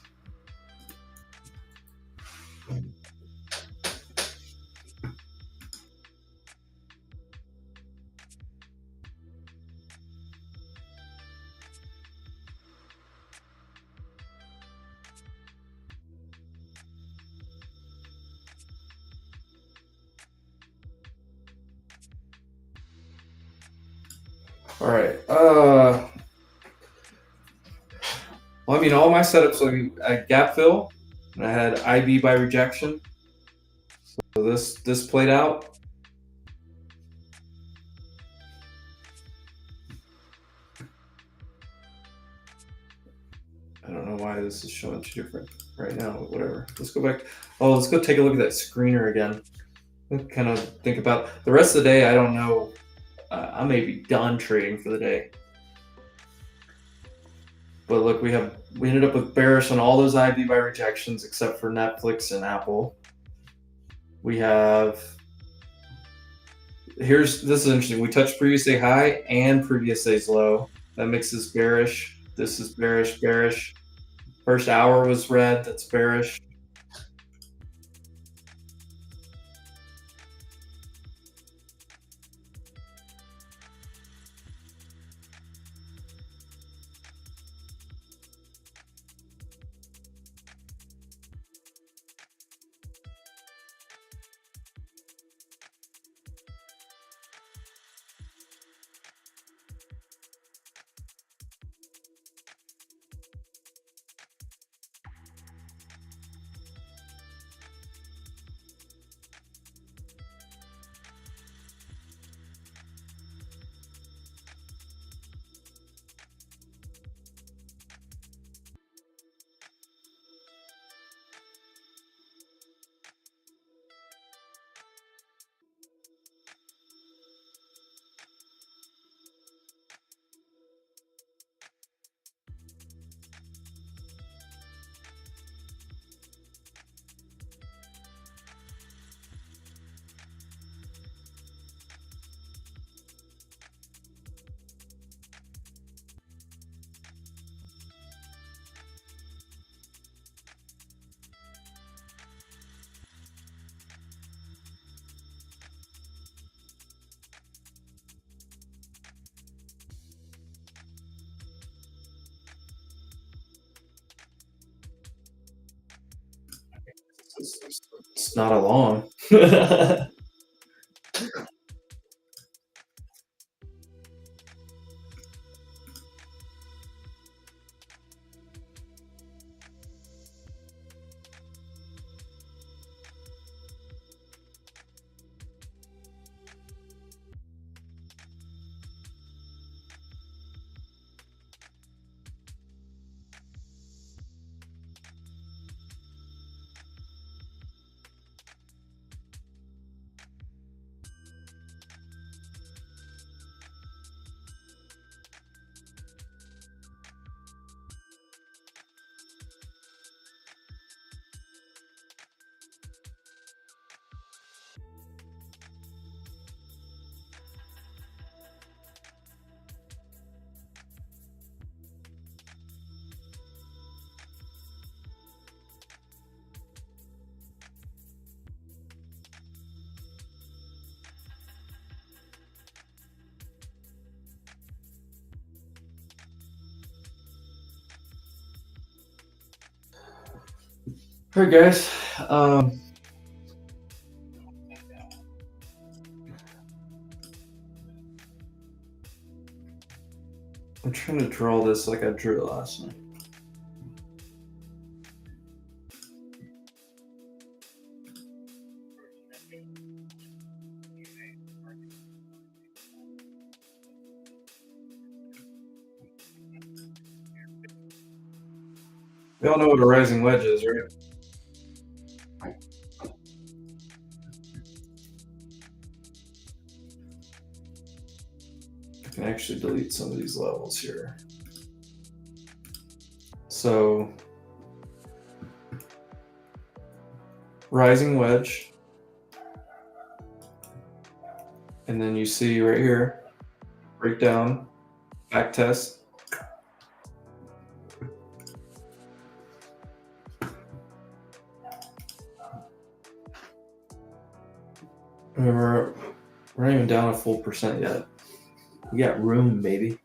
[SPEAKER 1] All right. Well, I mean, all my setups, I had gap fill, and I had IB by rejection. So this played out. I don't know why this is showing too different right now, but whatever. Let's go back. Oh, let's go take a look at that screener again. Kind of think about the rest of the day. I don't know. I may be done trading for the day. But look, we ended up with bearish on all those IB by rejections except for Netflix and Apple. We have this is interesting. We touched previous day high and previous day's low. That makes this bearish. This is bearish, bearish. First hour was red. That's bearish. It's not a long. All right, guys. I'm trying to draw this like I drew last night. We all know what a rising wedge is, right? I can actually delete some of these levels here. So, rising wedge, and then you see right here, breakdown, back test. Remember, we're not even down a full percent yet. We got room, maybe.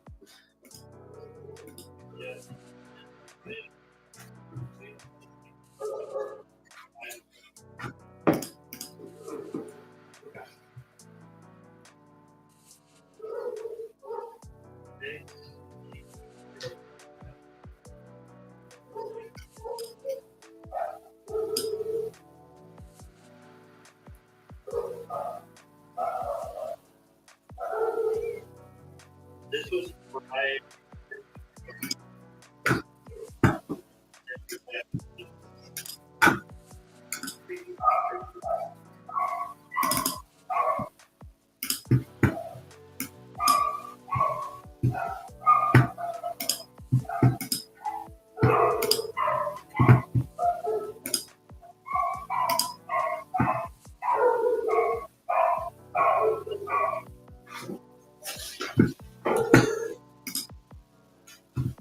[SPEAKER 2] This was my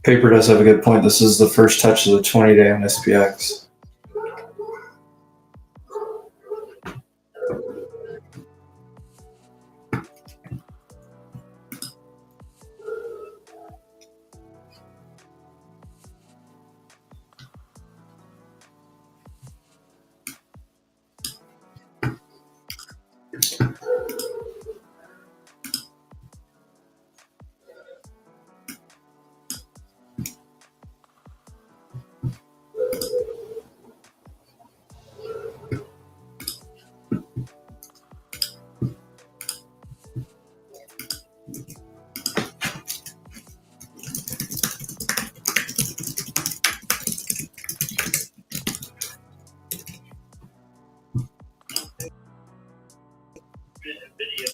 [SPEAKER 1] Paper does have a good point. This is the first touch of the 20-day on SPX.
[SPEAKER 2] video.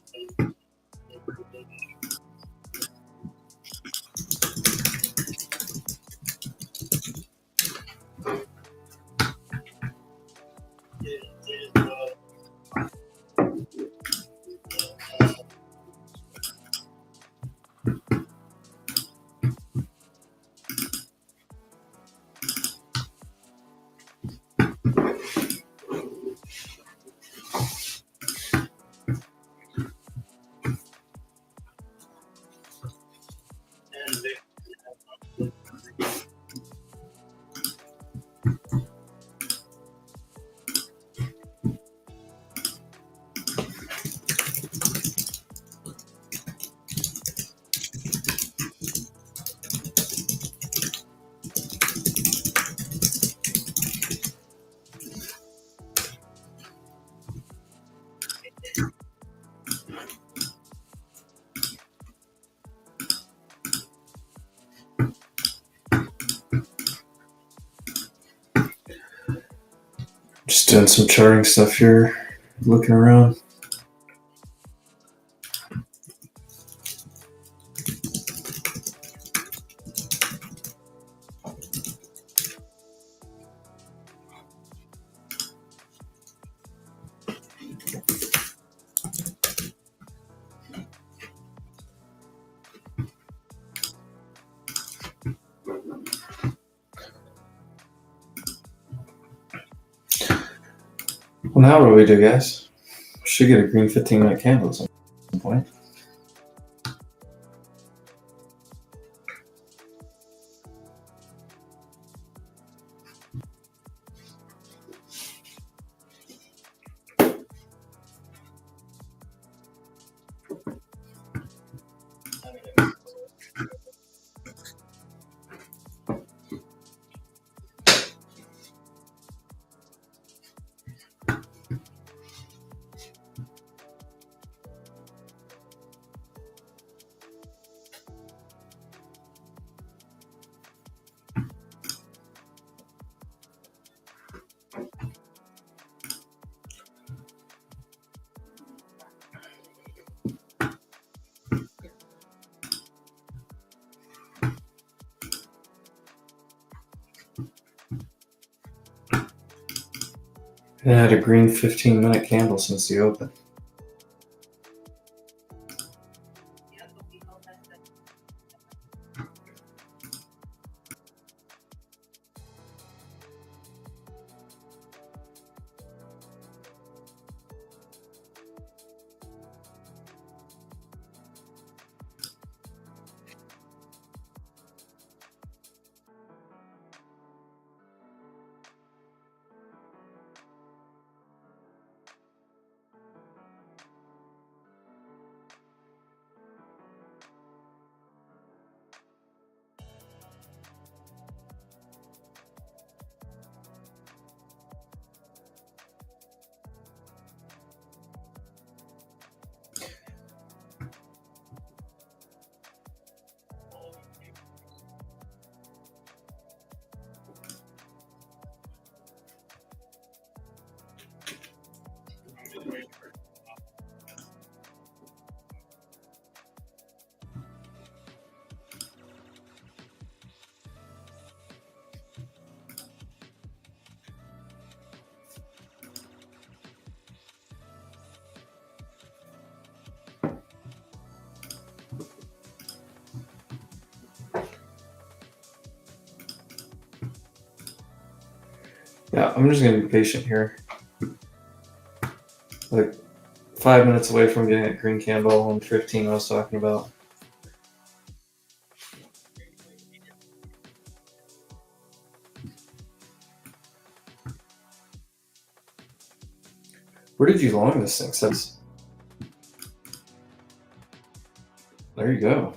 [SPEAKER 1] Just doing some charting stuff here, looking around. Well, now what do we do, guys? Should get a green 15-minute candle at some point. It had a green 15-minute candle since the open. Yeah, I'm just going to be patient here. Like 5 minutes away from getting that green candle on 15 I was talking about. Where did you long this thing? Says, there you go.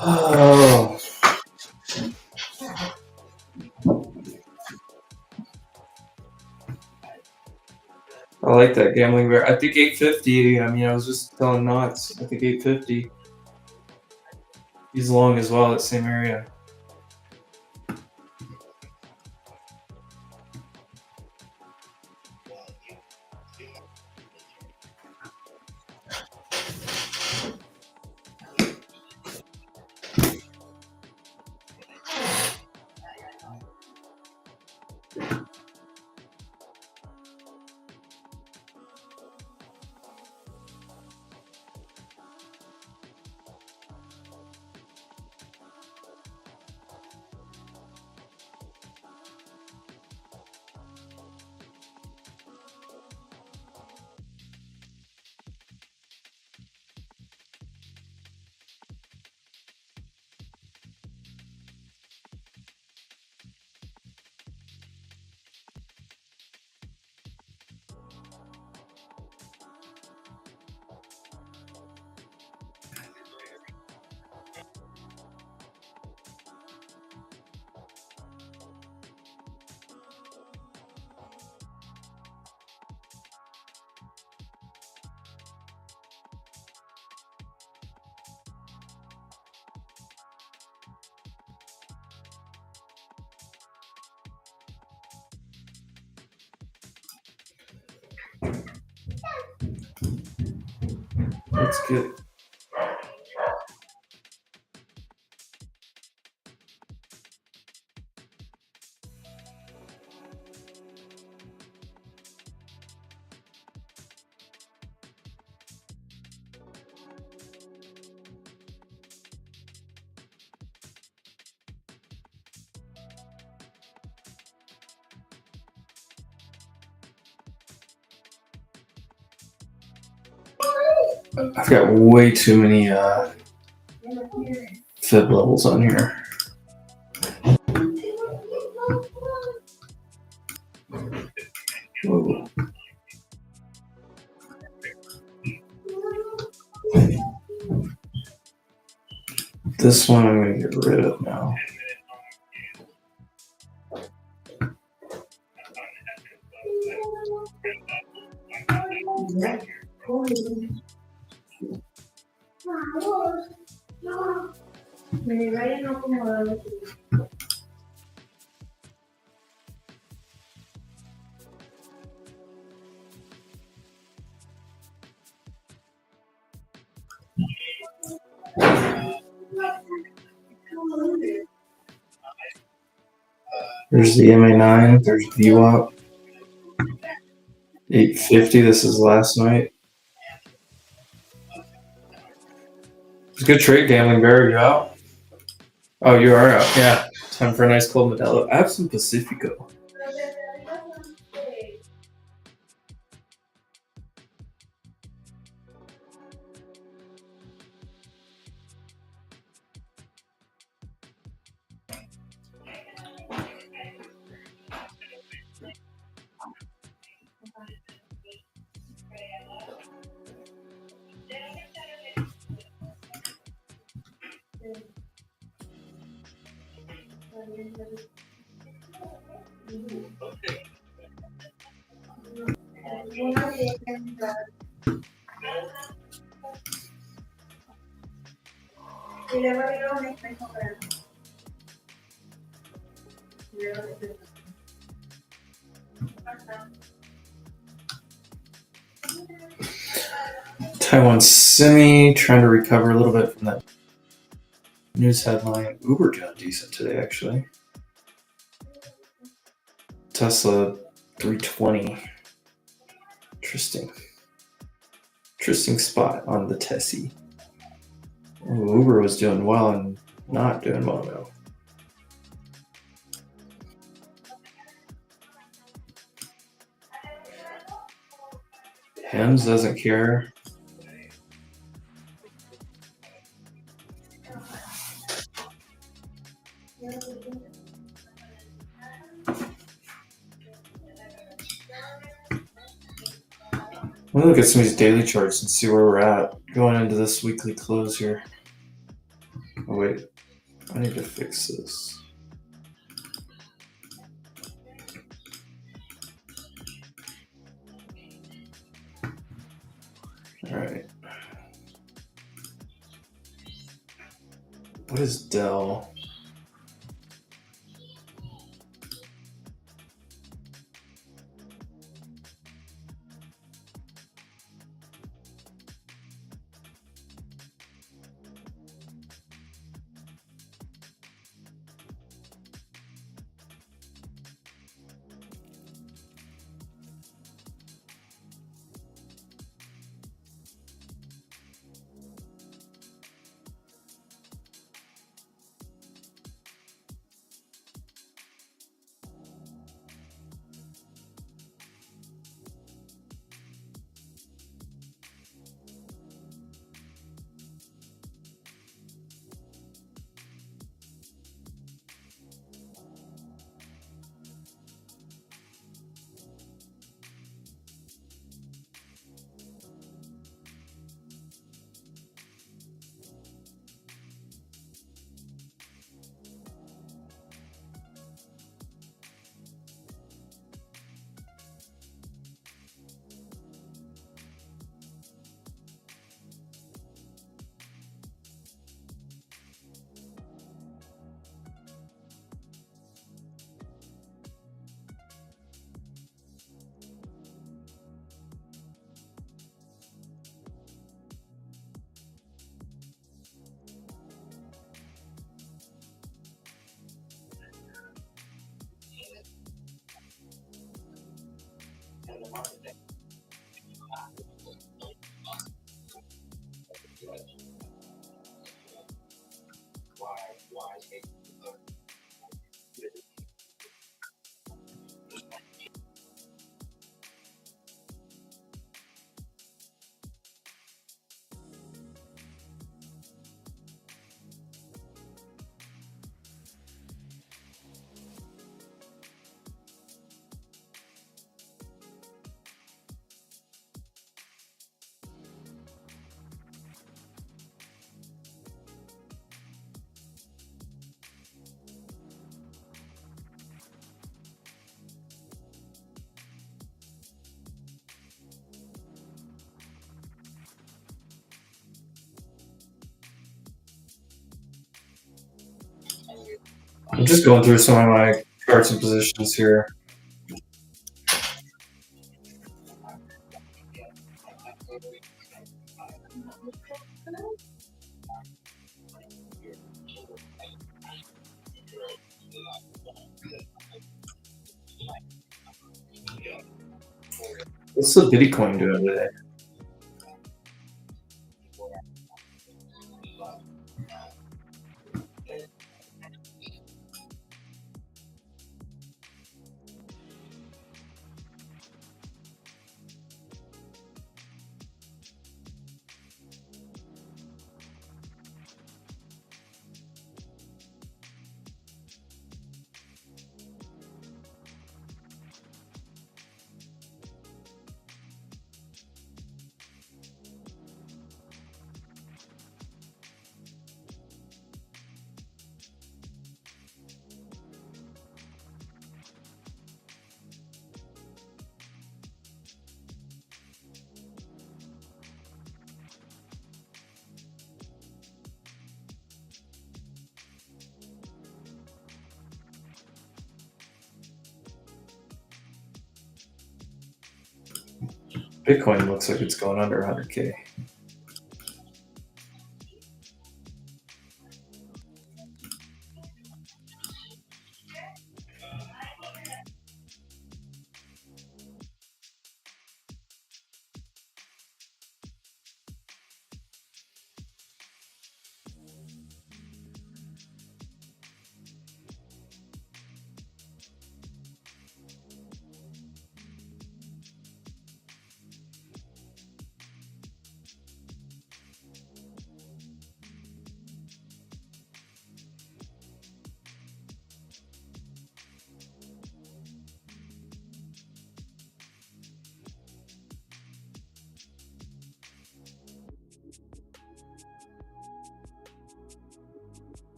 [SPEAKER 1] Oh, I like that gambling bear. I think 850. I mean, I was just telling Knots. I think 850. He's long as well, that same area. That's good. I've got way too many fib levels on here. Whoa. This one I'm going to get rid of now. There's the MA9, there's VWAP. 850, this is last night. It's a good trade, Gambling Bear. Are you out? Oh, you are out. Yeah. Time for a nice cold Modelo. I have some Pacifico. Taiwan Semi trying to recover a little bit from that news headline. Uber doing decent today, actually. Tesla 320. Interesting. Interesting spot on the Tessie. Oh, Uber was doing well and not doing well though. Hems doesn't care. Let me look at some of these daily charts and see where we're at going into this weekly close here. wait, I need to fix this. All right. What is del? I'm just going through some of my charts and positions here. What's the Bitcoin doing today? Bitcoin looks like it's going under 100K.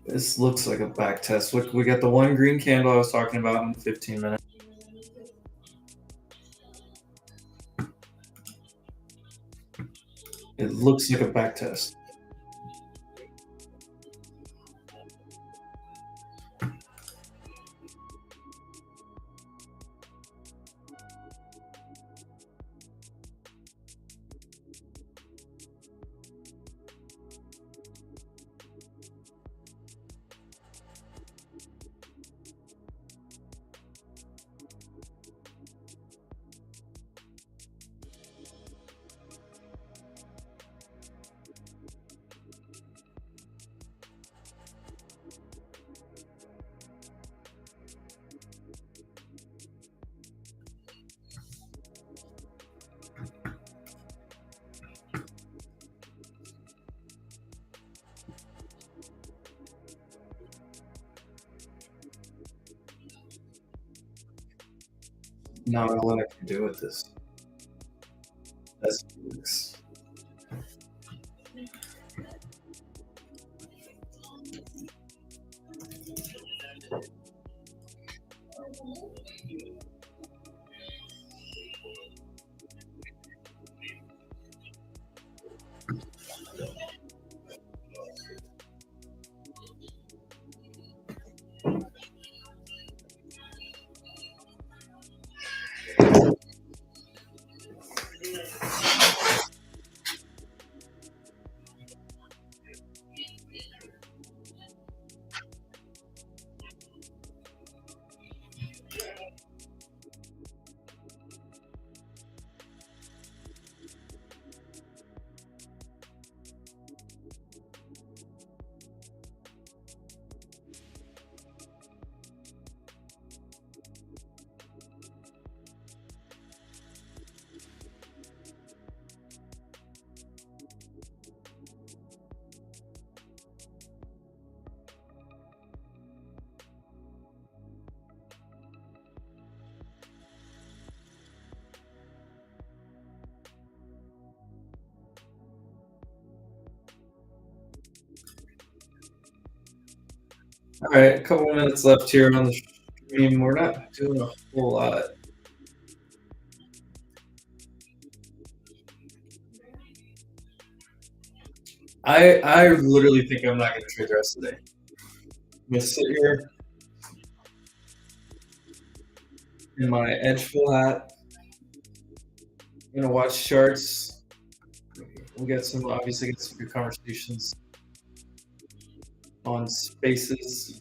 [SPEAKER 1] This looks like a back test. Look, we got the one green candle I was talking about in 15 minutes. It looks like a back test. Not all I can do with this. That's Felix. All right, a couple minutes left here on the stream. We're not doing a whole lot. I literally think I'm not going to trade the rest of the day. I'm going to sit here in my Edgeful hat. I'm going to watch charts. We'll get some, obviously, get some good conversations on spaces.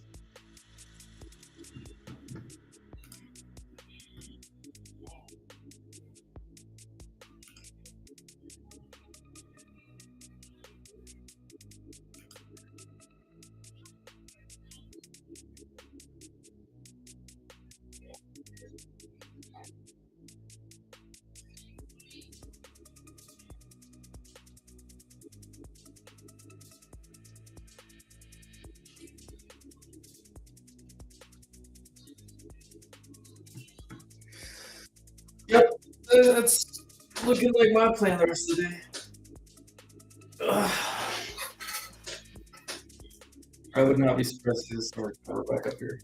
[SPEAKER 1] Yep, that's looking like my plan the rest of the day. Ugh. I would not be surprised if this we're back up here.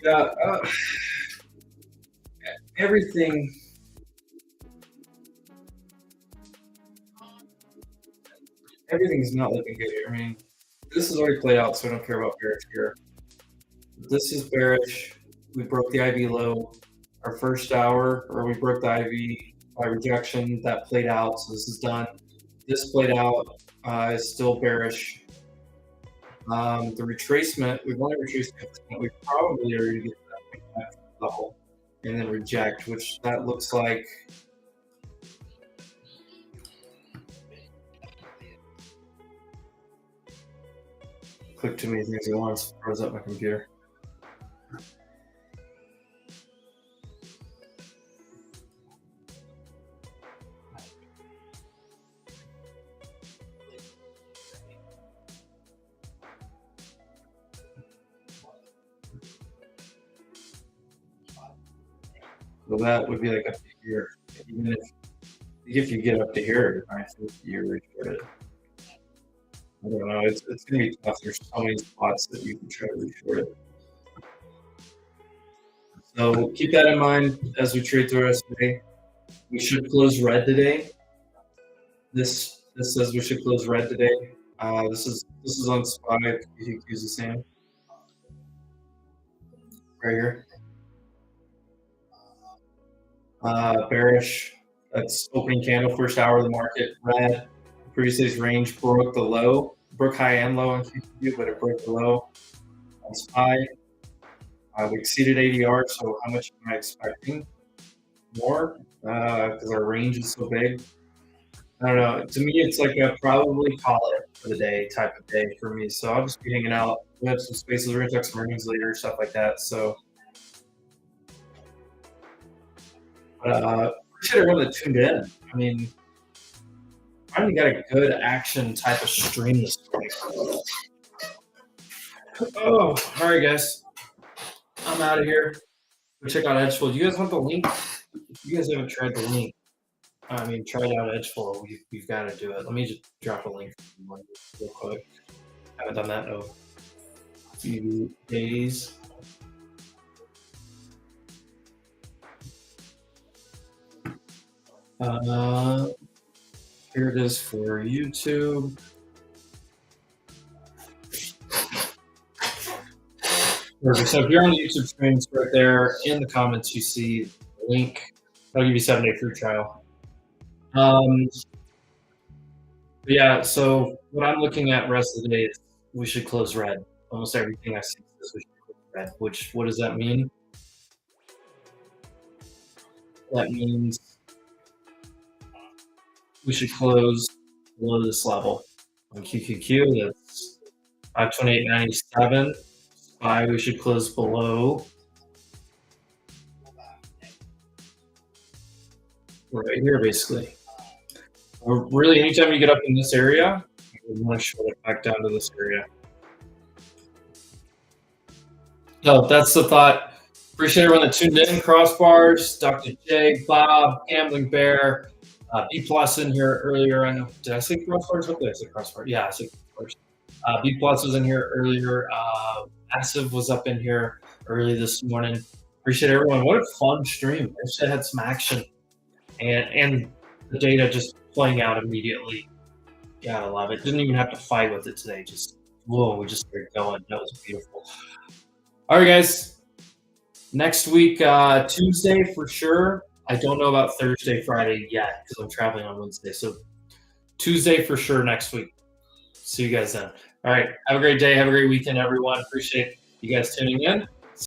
[SPEAKER 1] Yeah, everything's not looking good here. I mean, this is already played out, so I don't care about bearish here. This is bearish. We broke the IV low our first hour, or we broke the IV by rejection. That played out, so this is done. This played out, is still bearish. The retracement, we've only retraced, we probably already get that level and then reject, which that looks like click too many things at once, froze up my computer. So that would be like up to here. Even if you get up to here, I think you're retorted. I don't know. It's going to be tough. There's so many spots that you can try to retort it. So keep that in mind as we trade through the rest of the day. We should close red today. This says we should close red today. This is on spot. You use the same right here. Bearish. That's opening candle, first hour of the market. Red. Previous day's range broke the low, broke high and low on QQQ, but it broke the low on SPY. We exceeded ADR, so how much am I expecting? More, because our range is so big. I don't know. To me, it's like a probably call it for the day type of day for me. So I'll just be hanging out. We have some spaces. We're going to talk some earnings later, stuff like that. So appreciate everyone that tuned in. I mean, finally got a good action type of stream this morning. Oh, all right, guys. I'm out of here. Go check out Edgeful. Do you guys want the link? If you guys haven't tried the link, I mean, try out Edgeful. You've got to do it. Let me just drop a link real quick. Haven't done that in a few days. Here it is for YouTube. So if you're on the YouTube stream, it's right there in the comments. You see the link. That'll give you a 7-day free trial. Yeah. So what I'm looking at the rest of the day is we should close red. Almost everything I see says we should close red. What does that mean? That means we should close below this level on QQQ. That's 528.97. SPY we should close below right here, basically. Or really, anytime you get up in this area, you want to short it back down to this area. So that's the thought. Appreciate everyone that tuned in. Crossbars, Dr. J, Bob, Gambling Bear, B Plus in here earlier. I know. Did I say crossbars? What did I say crossbars? Yeah, I said crossbars. B Plus was in here earlier. Massive was up in here early this morning. Appreciate everyone. What a fun stream. I wish I had some action and the data just playing out immediately. Gotta love it. Didn't even have to fight with it today. Just whoa, we just started going. That was beautiful. All right, guys. Next week, Tuesday for sure. I don't know about Thursday, Friday yet because I'm traveling on Wednesday. So Tuesday for sure next week. See you guys then. All right. Have a great day. Have a great weekend, everyone. Appreciate you guys tuning in.